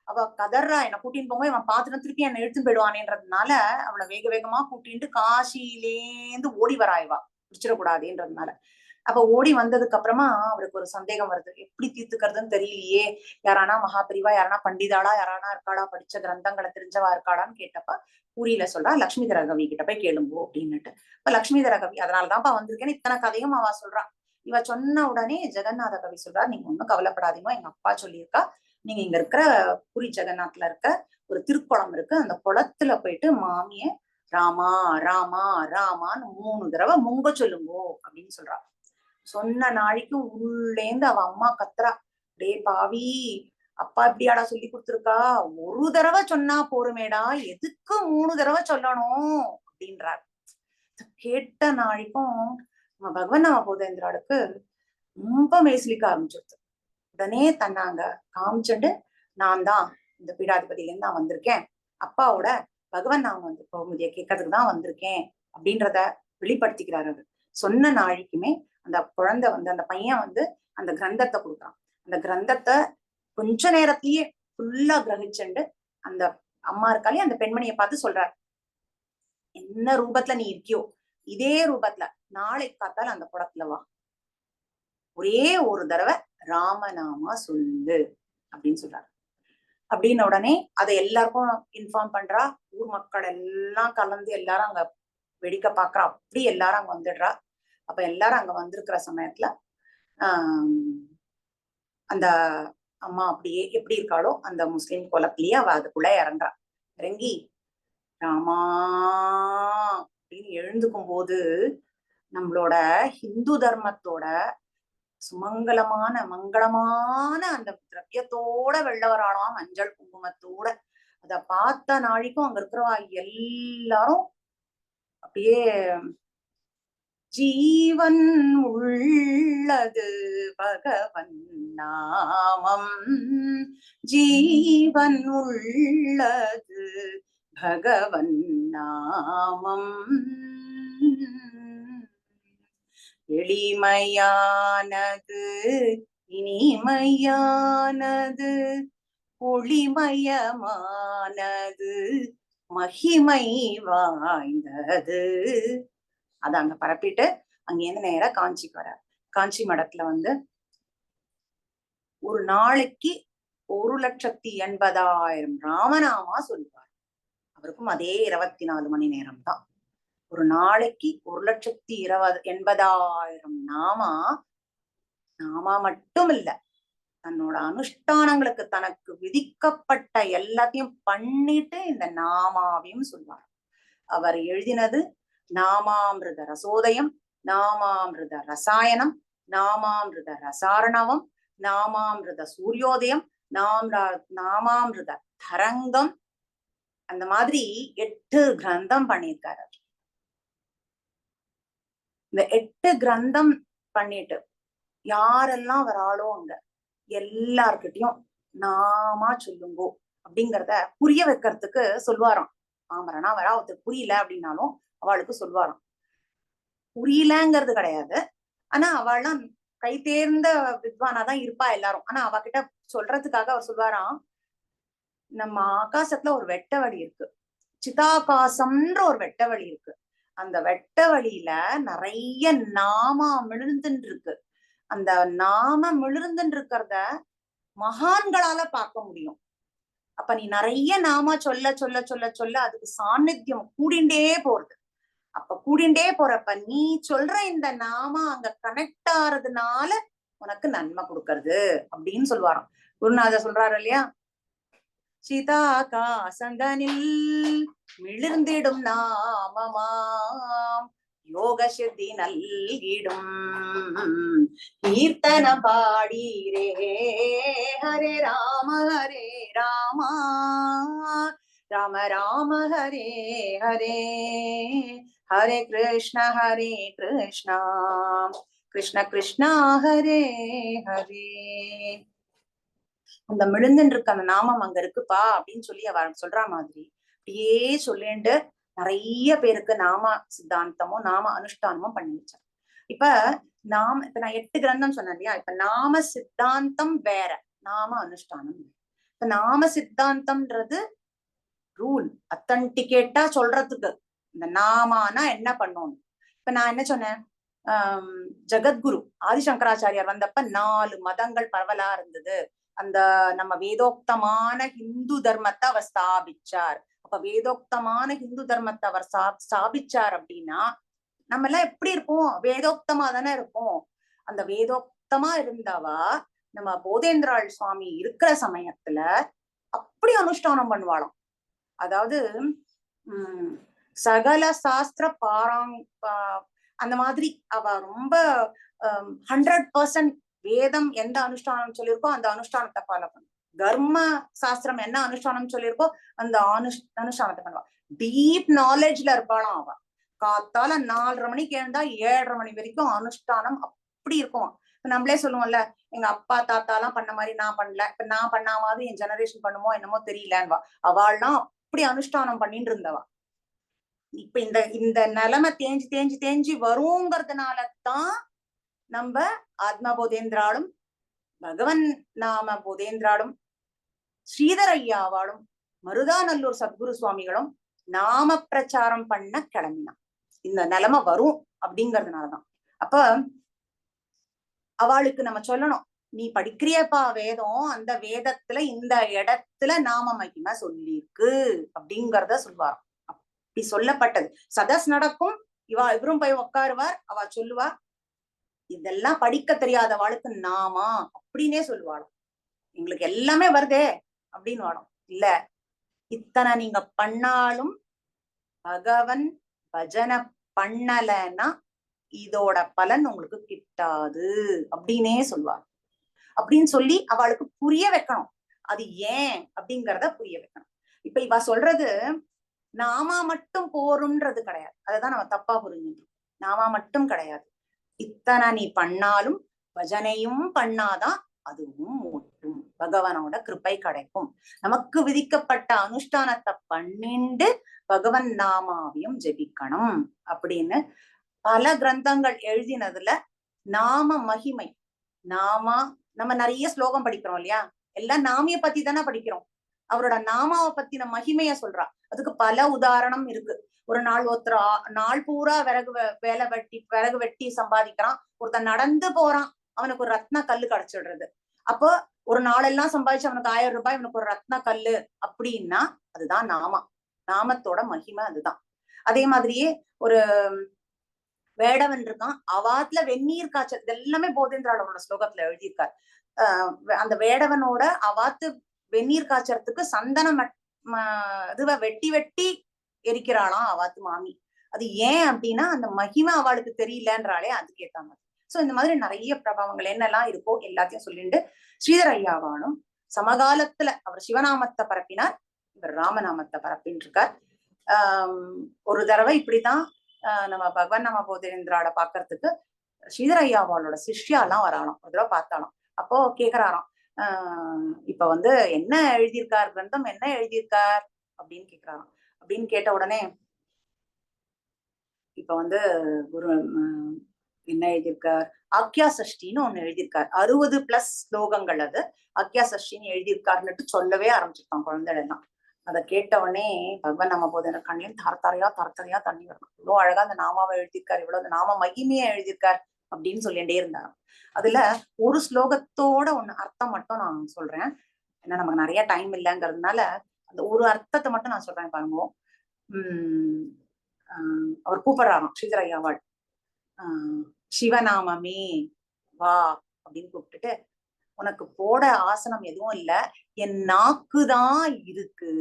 அவ கதர்றா, என்னை கூட்டின்னு போங்க, இவன் பாத்துட்டு திருப்பி என்னை இழுத்து போயிடுவானேன்றதுனால அவளை வேக வேகமா கூட்டிட்டு காசிலேந்து ஓடி வரா, இவா பிடிச்சிடக்கூடாதுன்றதுனால. அப்ப ஓடி வந்ததுக்கு அப்புறமா அவருக்கு ஒரு சந்தேகம் வருது, எப்படி தீர்த்துக்கிறதுன்னு தெரியலையே, யாரானா மகாபிரிவா, யாரானா பண்டிதாளா, யாரானா இருக்காளா, படிச்ச கிரந்தங்களை தெரிஞ்சவா இருக்காளான்னு கேட்டப்ப பூரியில சொல்றா, லட்சுமிதர கவி கிட்ட போய் கேளுங்கோ அப்படின்னுட்டு. இப்ப லட்சுமிதர கவி அதனாலதான்ப்பா வந்திருக்கேன்னு இத்தனை கதையும் அவ சொல்றா. இவ சொன்ன உடனே ஜெகநாத கவி சொல்றா, நீங்க ஒண்ணும் கவலைப்படாதீங்க, எங்க அப்பா சொல்லியிருக்கா, நீங்க இங்க இருக்கிற புரி ஜெகநாத்ல இருக்க ஒரு திருக்குளம் இருக்கு, அந்த குளத்துல போயிட்டு மாமிய ராமா ராமா ராமான்னு 3 தடவை முங்க சொல்லுங்கோ அப்படின்னு சொல்றா. சொன்ன நாளைக்கும் உள்ளேந்து அவ அம்மா கத்துறா, டே பாவி, அப்பா இப்படியாடா சொல்லி கொடுத்துருக்கா, ஒரு தடவை சொன்னா போருமேடா, எதுக்கு 3 தடவை சொல்லணும் அப்படின்றார். கேட்ட நாளைக்கும் நம்ம பகவன் நாம போதேந்திராளுக்கு ரொம்ப மெய்சிலிக்க ஆரம்பிச்சிருச்சு. உடனே தன்னாங்க காமிச்சுட்டு, நான் தான் இந்த பீடாதிபதியில இருந்து நான் வந்திருக்கேன், அப்பாவோட பகவன் நாம வந்து பகுதியை கேட்கறதுக்கு தான் வந்திருக்கேன் அப்படின்றத வெளிப்படுத்திக்கிறாரு. அவர் சொன்ன நாளைக்குமே அந்த குழந்தை வந்து, அந்த பையன் வந்து அந்த கிரந்தத்தை கொடுக்குறான். அந்த கிரந்தத்தை கொஞ்ச நேரத்திலேயே ஃபுல்லா கிரகிச்சுண்டு அந்த அம்மா இருக்காலே அந்த பெண்மணியை பார்த்து சொல்றாரு, என்ன ரூபத்துல நீ இருக்கியோ இதே ரூபத்துல நாளை காத்தால் அந்த குளத்துல வா, ஒரே ஒரு தடவை ராமநாமா சொல்லு அப்படின்னு சொல்றாரு. அப்படின்னு உடனே அதை எல்லாருக்கும் இன்ஃபார்ம் பண்றா. ஊர் மக்கள் எல்லாம் கலந்து எல்லாரும் அங்க வெடிக்க பாக்குறா. அப்படி எல்லாரும் அங்க வந்துடுறா. அப்ப எல்லாரும் அங்க வந்திருக்கிற சமயத்துல அந்த அம்மா அப்படியே எப்படி இருக்காளோ அந்த முஸ்லிம் குலத்திலேயே அவ அதுக்குள்ள இறங்குறா. இறங்கி ராமா அப்படின்னு எழுந்துக்கும் போது நம்மளோட ஹிந்து தர்மத்தோட சுமங்கலமான மங்களமான அந்த திரவியத்தோட வெள்ளவராளாம், மஞ்சள் குங்குமத்தோட. அத பார்த்த நாளைக்கும் அங்க இருக்கிறவா எல்லாரும் அப்படியே, ஜீவன் உள்ளது பகவன் நாமம், ஜீவன் உள்ளது பகவன் நாமம், எளிமையானது இனிமையானது ஒளிமயமானது மகிமை வாய்ந்தது. அத அங்க பரப்பிட்டு அங்கேருந்து நேரா காஞ்சிக்கு வர. காஞ்சி மடத்துல வந்து ஒரு நாளைக்கு 1,80,000 ராமநாமா சொல்லுவார். அவருக்கும் அதே 24 மணி நேரம் தான். ஒரு நாளைக்கு 1,80,000 நாமா. நாமா மட்டும் இல்ல, தன்னோட அனுஷ்டானங்களுக்கு தனக்கு விதிக்கப்பட்ட எல்லாத்தையும் பண்ணிட்டு இந்த நாமாவையும் சொல்வார். அவர் எழுதினது நாமாமிருத ரசோதயம், நாமாமிருத ரசாயனம், நாமாமிருத ரசாரணவம், நாமாமிருத சூரியோதயம், நாமாமிருத தரங்கம், அந்த மாதிரி 8 கிரந்தம் பண்ணியிருக்காரு. இந்த 8 கிரந்தம் பண்ணிட்டு யாரெல்லாம் வராளோ அங்க எல்லார்கிட்டையும் நாமா சொல்லுங்கோ அப்படிங்கிறத புரிய வைக்கிறதுக்கு சொல்வாராம். பாமரனா வரா, ஒருத்தர் புரியல அப்படின்னாலும் அவளுக்கு சொல்வாராம். புரியலங்கிறது கிடையாது, ஆனா அவள்லாம் கை தேர்ந்த வித்வானாதான் இருப்பா எல்லாரும். ஆனா அவகிட்ட சொல்றதுக்காக அவர் சொல்வாராம், நம்ம ஆகாசத்துல ஒரு வெட்ட வழி இருக்கு, சிதாகாசம்ன்ற ஒரு வெட்ட வழி இருக்கு, அந்த வெட்ட வழியில நிறைய நாமா மிழுந்துன்னு இருக்கு, அந்த நாம மிழுந்துன்னு இருக்கிறத மகான்களால பார்க்க முடியும். அப்ப நீ நிறைய நாமா சொல்ல சொல்ல சொல்ல சொல்ல அதுக்கு சாநித்தியம் கூடிண்டே போறது. அப்ப கூடிண்டே போறப்ப நீ சொல்ற இந்த நாமா அங்க கனெக்ட் ஆறதுனால உனக்கு நன்மை கொடுக்கறது அப்படின்னு சொல்லுவாராம். குருநாதர் சொல்றாரு இல்லையா, சிதாகாசந்தனில் மிளிர்ந்திடும் நாமமாம் யோக சித்தி நல்கிடும் கீர்த்தன பாடீரே ஹரே ராம ராம ராம ஹரே ஹரே ஹரே கிருஷ்ண கிருஷ்ண கிருஷ்ணா ஹரே ஹரே. அந்த மிழுந்துன்னு இருக்க அந்த நாமம் அங்க இருக்குப்பா அப்படின்னு சொல்லி அவ சொல்ற மாதிரி அப்படியே சொல்லிட்டு நிறைய பேருக்கு நாம சித்தாந்தமும் நாம அனுஷ்டானமும் பண்ணி வச்சார். இப்ப இப்ப நான் 8 கிரந்தம் சொன்னேன் இல்லையா, இப்ப நாம சித்தாந்தம் வேற, நாம அனுஷ்டானம். இப்ப நாம சித்தாந்தம்ன்றது ரூல் அத்தன்டிகேட்டா சொல்றதுக்கு இந்த நாமானா என்ன பண்ணணும். இப்ப நான் என்ன சொன்னேன், ஜெகத்குரு ஆதிசங்கராச்சாரியார் வந்தப்ப 4 மதங்கள் பரவலா இருந்தது. அந்த நம்ம வேதோக்தமான ஹிந்து தர்மத்தை அவர் ஸ்தாபிச்சார். அப்ப வேதோக்தமான ஹிந்து தர்மத்தை அவர் ஸ்தாபிச்சார் அப்படின்னா நம்ம எல்லாம் எப்படி இருப்போம், வேதோக்தமா தானே இருப்போம். அந்த வேதோக்தமா இருந்தவா நம்ம போதேந்திராள் சுவாமி இருக்கிற சமயத்துல அப்படி அனுஷ்டானம் பண்ணுவாளாம். அதாவது சகல சாஸ்திர அந்த மாதிரி அவ ரொம்ப 100% வேதம் எந்த அனுஷ்டானம் சொல்லியிருக்கோ அந்த அனுஷ்டானத்தை ஃபாலோ பண்ணும். கர்ம சாஸ்திரம் என்ன அனுஷ்டானம் சொல்லியிருக்கோ அந்த அனுஷ்டானத்தை பண்ணுவா. டீப் நாலேஜ்ல இருப்பாளாம் அவ. காத்தால 4:30 மணிக்கு எழுந்தா 7:30 மணி வரைக்கும் அனுஷ்டானம் அப்படி இருக்கும். இப்ப நம்மளே சொல்லுவோம்ல, எங்க அப்பா தாத்தா எல்லாம் பண்ண மாதிரி நான் பண்ணல, இப்ப நான் பண்ணாமாவது என் ஜெனரேஷன் பண்ணுமோ என்னமோ தெரியலன்னுவா. அவள்லாம் அப்படி அனுஷ்டானம் பண்ணிட்டு இருந்தவா. இப்ப இந்த நிலைமை தேஞ்சு வருங்கிறதுனாலதான் நம்ம ஆத்ம போதேந்திராலும் பகவன் நாம போதேந்திராலும் ஸ்ரீதர் ஐயாவாலும் மருதாநல்லூர் சத்குரு சுவாமிகளும் நாம பிரச்சாரம் பண்ண கிளம்பினான். இந்த நிலைமை வரும் அப்படிங்கிறதுனாலதான். அப்ப அவளுக்கு நம்ம சொல்லணும், நீ படிக்கிறியப்பா வேதம், அந்த வேதத்துல இந்த இடத்துல நாம மகிமை சொல்லிருக்கு அப்படிங்கிறத சொல்வாராம். அப்படி சொல்லப்பட்டது சதஸ் நடக்கும். இவரும் போய் உட்காருவார், அவ சொல்லுவா. இதெல்லாம் படிக்க தெரியாதவாளுக்கு நாமா அப்படின்னே சொல்லுவாளாம். எங்களுக்கு எல்லாமே வருதே அப்படின்னு வாடும். இல்ல, இத்தனை நீங்க பண்ணாலும் பகவன் பஜனை பண்ணலன்னா இதோட பலன் உங்களுக்கு கிட்டாது அப்படின்னே சொல்லுவாள். அப்படின்னு சொல்லி அவளுக்கு புரிய வைக்கணும், அது ஏன் அப்படிங்கிறத புரிய வைக்கணும். இப்ப இவ சொல்றது நாமா மட்டும் போரும்ன்றது கிடையாது. அததான் நம்ம தப்பா புரிஞ்சுக்கணும். நாமா மட்டும் கிடையாது, இத்தனை நீ பண்ணாலும் பஜனையும் பண்ணாதான் அதுவும் மூட்டும், பகவானோட கிருப்பை கிடைக்கும். நமக்கு விதிக்கப்பட்ட அனுஷ்டானத்தை பண்ணிண்டு பகவன் நாமாவையும் ஜெபிக்கணும் அப்படின்னு பல கிரந்தங்கள் எழுதினதுல நாம மகிமை, நம்ம நிறைய ஸ்லோகம் படிக்கிறோம் இல்லையா, எல்லாம் நாமிய பத்தி தானே படிக்கிறோம். அவரோட நாமாவை பத்தின மகிமைய சொல்றா. அதுக்கு பல உதாரணம் இருக்கு. ஒரு நாள் பூரா விறகு வெட்டி சம்பாதிக்கிறான். ஒருத்தன் நடந்து போறான், அவனுக்கு ஒரு ரத்ன கல்லு கிடைச்சிடுறது. அப்போ ஒரு நாளெல்லாம் சம்பாதிச்சு அவனுக்கு 1000 ரூபாய், இவனுக்கு ஒரு ரத்ன கல்லு அப்படின்னா அதுதான் நாமத்தோட மகிமை அதுதான். அதே மாதிரியே ஒரு வேடவன் இருக்கான், அவாத்துல வெந்நீர் காய்ச்சல், இது எல்லாமே போதேந்திராளோட ஸ்லோகத்துல எழுதியிருக்காரு. அந்த வேடவனோட அவாத்து வெந்நீர் காய்ச்சறதுக்கு சந்தனம் இதுவ வெட்டி எரிக்கிறாளாம் அவாத்து மாமி. அது ஏன் அப்படின்னா அந்த மகிமை அவளுக்கு தெரியலன்றாலே அதுக்கு ஏத்த மாதிரி. சோ இந்த மாதிரி நிறைய பிரபாவங்கள் என்னெல்லாம் இருக்கோ எல்லாத்தையும் சொல்லிட்டு ஸ்ரீதர் ஐயாவானும் சமகாலத்துல அவர் சிவநாமத்தை பரப்பினார், இவர் ராமநாமத்தை பரப்பின்னு இருக்கார். ஒரு தடவை இப்படிதான் நம்ம பகவான் நாம போதேந்திராட பாக்குறதுக்கு ஸ்ரீதர் ஐயாவாளோட சிஷ்யாலாம் வராலாம். ஒரு தடவை பார்த்தாலும் அப்போ கேக்குறாராம், இப்ப என்ன எழுதியிருக்கார், கிரந்தம் என்ன எழுதியிருக்கார் அப்படின்னு கேக்குறாராம். அப்படின்னு கேட்ட உடனே இப்ப குரு என்ன எழுதியிருக்கார், ஆக்யா சஷ்டின்னு ஒண்ணு எழுதியிருக்கார். 60+ ஸ்லோகங்கள் அது ஆக்யா சஷ்டின்னு எழுதியிருக்காருன்னுட்டு சொல்லவே ஆரம்பிச்சிருக்கான் குழந்தைகள் எல்லாம். அதை கேட்ட உடனே பகவான் நாம போது எனக்கு கண்ணிலையும் தரத்தரையா தண்ணி வரணும். இவ்வளவு அழகா அந்த நாமாவை எழுதியிருக்காரு, இவ்வளவு நாம மகிமையை எழுதியிருக்கார் அப்படின்னு சொல்லிட்டே இருந்தாராம். அதுல ஒரு ஸ்லோகத்தோட ஒண்ணு அர்த்தம் மட்டும் நான் சொல்றேன், ஏன்னா நமக்கு நிறைய டைம் இல்லைங்கிறதுனால அந்த ஒரு அர்த்தத்தை மட்டும் நான் சொல்றேன் பாருங்க. அவர் கூப்பிடுறாராம் ஸ்ரீதர் ஐயாவாள், சிவநாமமே வா அப்படின்னு கூப்பிட்டுட்டு, உனக்கு போட ஆசனம் எதுவும் இல்ல, என் நாக்குதான் இருக்கு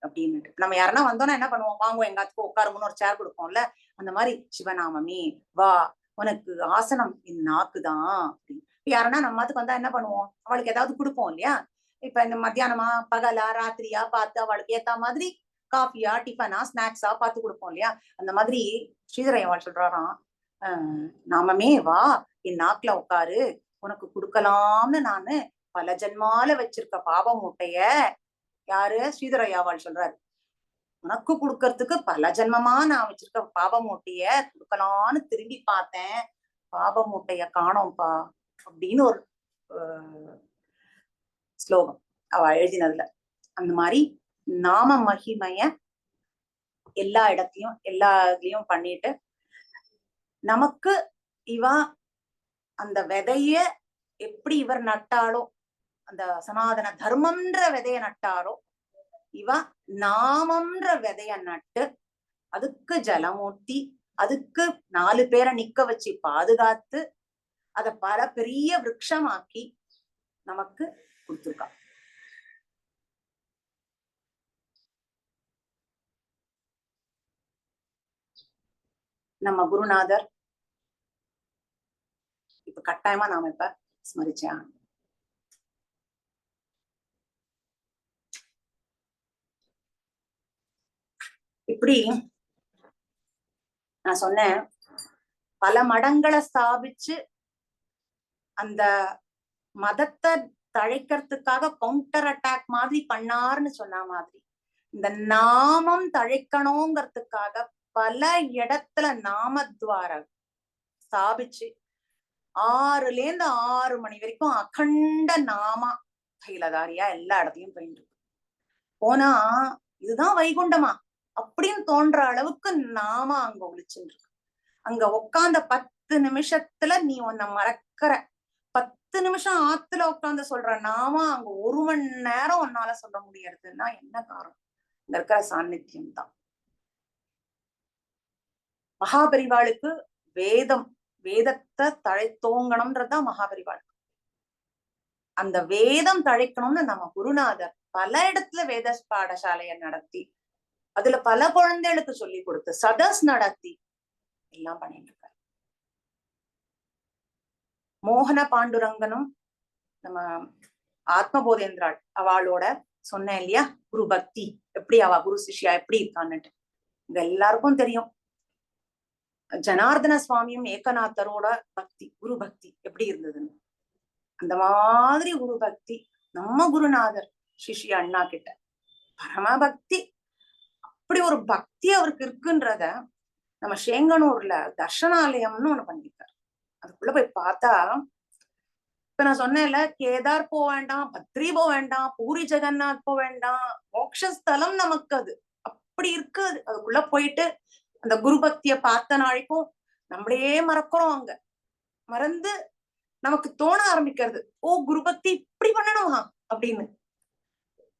அப்படின்னு. நம்ம யாருன்னா வந்தோம்னா என்ன பண்ணுவோம், வாங்குவோம் எங்காச்சுக்கும் உட்காருங்கன்னு ஒரு சேர் கொடுப்போம்ல, அந்த மாதிரி சிவநாமமே வா, உனக்கு ஆசனம் என் நாக்குதான் அப்படின்னு. யாருன்னா நம்ம அதுக்கு வந்தா என்ன பண்ணுவோம், அவளுக்கு ஏதாவது கொடுப்போம் இல்லையா? இப்ப இந்த மத்தியானமா பகலா ராத்திரியா பார்த்து அவளுக்கு ஏத்த மாதிரி காஃபியா டிஃபனா ஸ்நாக்ஸா பார்த்து கொடுப்போம் இல்லையா? அந்த மாதிரி ஸ்ரீதரையவாள் சொல்றாராம், நாமமே வா என் நாக்குல உட்காரு, உனக்கு கொடுக்கலாம்னு நானு பல ஜென்மால வச்சிருக்க பாவ மூட்டைய, யாரு ஸ்ரீதரையாவாள் சொல்றாரு, உனக்கு கொடுக்கறதுக்கு பல ஜென்மமா நான் வச்சிருக்க பாவ மூட்டைய கொடுக்கலான்னு திரும்பி பார்த்தேன், பாவ மூட்டைய காணோம்பா அப்படின்னு ஒரு ஸ்லோகம் அவ எழுதினதுல. அந்த மாதிரி நாம மகிமைய எல்லா இடத்தையும் எல்லா இதுலயும் பண்ணிட்டு, நமக்கு இவா அந்த விதைய எப்படி இவர் நட்டாலோ, அந்த சனாதன தர்மம்ன்ற விதைய நட்டாரோ, இவ நாமம்ன்ற விதைய நட்டு அதுக்கு ஜலமூட்டி அதுக்கு 4 பேரை நிக்க வச்சு பாதுகாத்து அத பல பெரிய விருட்சமாக்கி நமக்கு கொடுத்துருக்கா. நம்ம குருநாதர் இப்ப கட்டாயமா நாம இப்ப ஸ்மரிச்சேன். இப்படி நான் சொன்னேன், பல மடங்களை ஸ்தாபிச்சு அந்த மதத்தை தழைக்கிறதுக்காக கவுண்டர் அட்டாக் மாதிரி பண்ணாருன்னு சொன்ன மாதிரி, இந்த நாமம் தழைக்கணுங்கிறதுக்காக பல இடத்துல நாமத்வார ஸ்தாபிச்சு 6லேருந்து 6 மணி வரைக்கும் அகண்ட நாமா கைலதாரியா எல்லா இடத்துலயும் போயிட்டு இருக்கு. போனா இதுதான் வைகுண்டமா அப்படின்னு தோன்ற அளவுக்கு நாம அங்க ஒழிச்சுட்டு இருக்கு. அங்க உட்கார்ந்த 10 நிமிஷத்துல நீ உன்னை மறக்கிற, 10 நிமிஷம் ஆத்துல உட்கார்ந்து சொல்ற நாம அங்க 1 மணி நேரம் உன்னால சொல்ல முடியறதுன்னா என்ன காரணம்? இங்க இருக்கிற சாநித்தியம் தான். மகாபரிவாளுக்கு வேதம், வேதத்தை தழைத்தோங்கணும்ன்றதுதான் மகாபரிவாளுக்கு. அந்த வேதம் தழைக்கணும்னு நம்ம குருநாதர் பல இடத்துல வேத பாடசாலைய நடத்தி அதுல பல குழந்தைகளுக்கு சொல்லி கொடுத்து சதஸ் நடத்தி எல்லாம் பண்ணிட்டு இருக்காரு. மோகன பாண்டுரங்கனும் நம்ம ஆத்மபோதேந்திராள் அவளோட சொன்னேன் இல்லையா, குரு பக்தி எப்படி, அவ குரு சிஷ்யா எப்படி இருக்கான்னுட்டு. இங்க எல்லாருக்கும் தெரியும் ஜனார்தன சுவாமியும் ஏகநாதரோட பக்தி, குரு பக்தி எப்படி இருந்ததுன்னு. அந்த மாதிரி குரு பக்தி நம்ம குருநாதர் சிஷ்ய அண்ணா கிட்ட பரம பக்தி. அப்படி ஒரு பக்தி அவருக்கு இருக்குன்றத நம்ம சேங்கனூர்ல தர்ஷனாலயம்னு ஒண்ணு பண்ணிருக்காரு. அதுக்குள்ள போய் பார்த்தா, இப்ப நான் சொன்னேன்ல, கேதார் போக வேண்டாம், பத்ரி போக வேண்டாம், பூரி ஜெகநாத் போக வேண்டாம், மோட்சஸ்தலம் நமக்கு அது அப்படி இருக்கு. அதுக்குள்ள போயிட்டு அந்த குரு பக்திய பார்த்த நாளைக்கும் நம்மளையே மறக்கிறோம். அங்க மறந்து நமக்கு தோண ஆரம்பிக்கிறது, ஓ குரு பக்தி இப்படி பண்ணணுமா அப்படின்னு.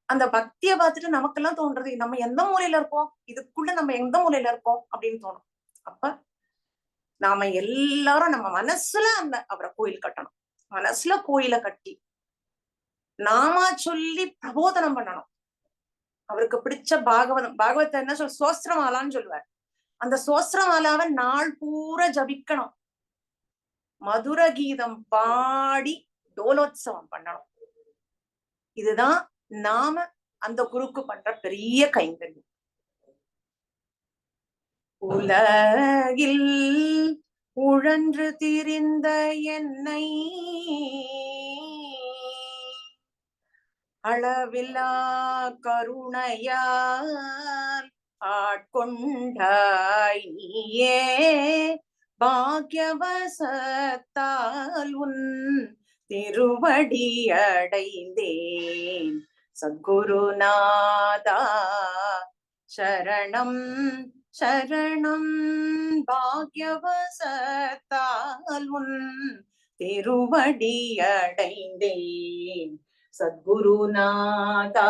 அந்த பக்திய பார்த்துட்டு நமக்கெல்லாம் தோன்றது, நம்ம எந்த மூலையில இருக்கோம், இதுக்குள்ள நம்ம எந்த மூலையில இருக்கோம் அப்படின்னு தோணும். அப்ப நாம எல்லாரும் நம்ம மனசுல அந்த அவரை கோயில் கட்டணும், மனசுல கோயில கட்டி நாம சொல்லி பிரபோதனம் பண்ணணும். அவருக்கு பிடிச்ச பாகவதம், பாகவத்தை என்ன சொல், சோஸ்திரமாலான்னு சொல்லுவார். அந்த சோஸ்திரமாலாவை நாள் பூரா ஜபிக்கணும், மதுர கீதம் பாடி டோலோத்சவம் பண்ணணும். இதுதான் நாம அந்த குருக்கு பண்ற பெரிய கைங்கரியம். உலகில் உழன்று திரிந்த என்னை அளவில்லா கருணையால் ஆட்கொண்டாய் நீயே, பாக்யவசத்தால் உன் திருவடி அடைந்தேன் சத்குருநாதா சரணம் சரணம். பாக்யவசத்தால் உன் திருவடி அடைந்தேன் சத்குருநாதா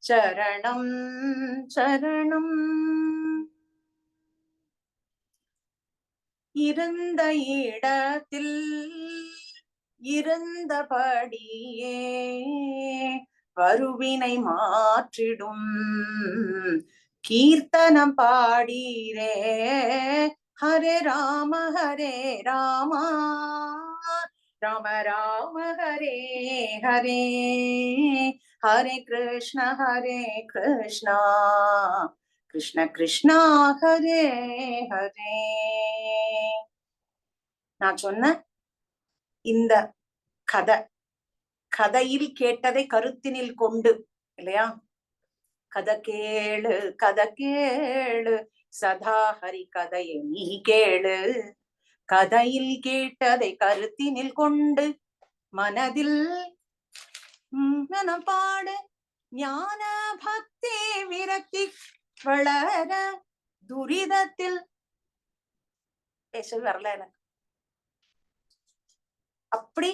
சரணம் சரணம். இருந்த இடத்தில் இருந்தபடியே வருவினை மாற்றிடும் கீர்த்தனம் பாடீரே ஹரே ராம ராம ராம ஹரே ஹரே ஹரே கிருஷ்ண கிருஷ்ண கிருஷ்ணா ஹரே ஹரே. நான் சொன்ன இந்த கதையில் கேட்டதை கருத்தினில் கொண்டு இல்லையா, கதை கேளு சதா ஹரி கதையை நீ கேளு, கதையில் கேட்டதை கருத்தினில் கொண்டு மனதில் பாடு, ஞான பக்தி விரக்தி வளர துரிதத்தில் வரல எனக்கு. அப்படி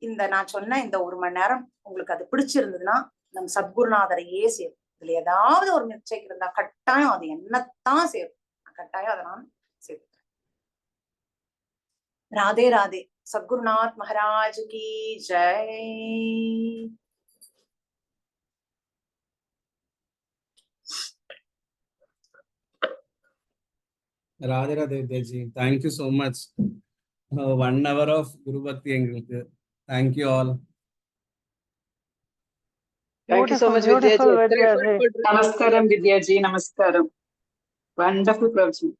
இந்த நான் சொன்ன இந்த 1 மணி நேரம் உங்களுக்கு அது பிடிச்சிருந்ததுன்னா நம் சத்குருநாதரையே சேரும். இதுல ஏதாவது ஒரு மிஸ்டேக் இருந்தா கட்டாயம் அது என்னத்தான் சேரும், கட்டாயம் அதை நான் சேர்த்துக்கிறேன். ராதே ராதே. சத்குருநாத் மகாராஜ் கி Jai. Radhe Radhe Vidyaji. Thank you so much. 1 hour of Guru Bhakti எங்களுக்கு. Thank you all. Thank you so much, Vidyaji. Namaskaram, Vidyaji. Namaskaram. Wonderful program.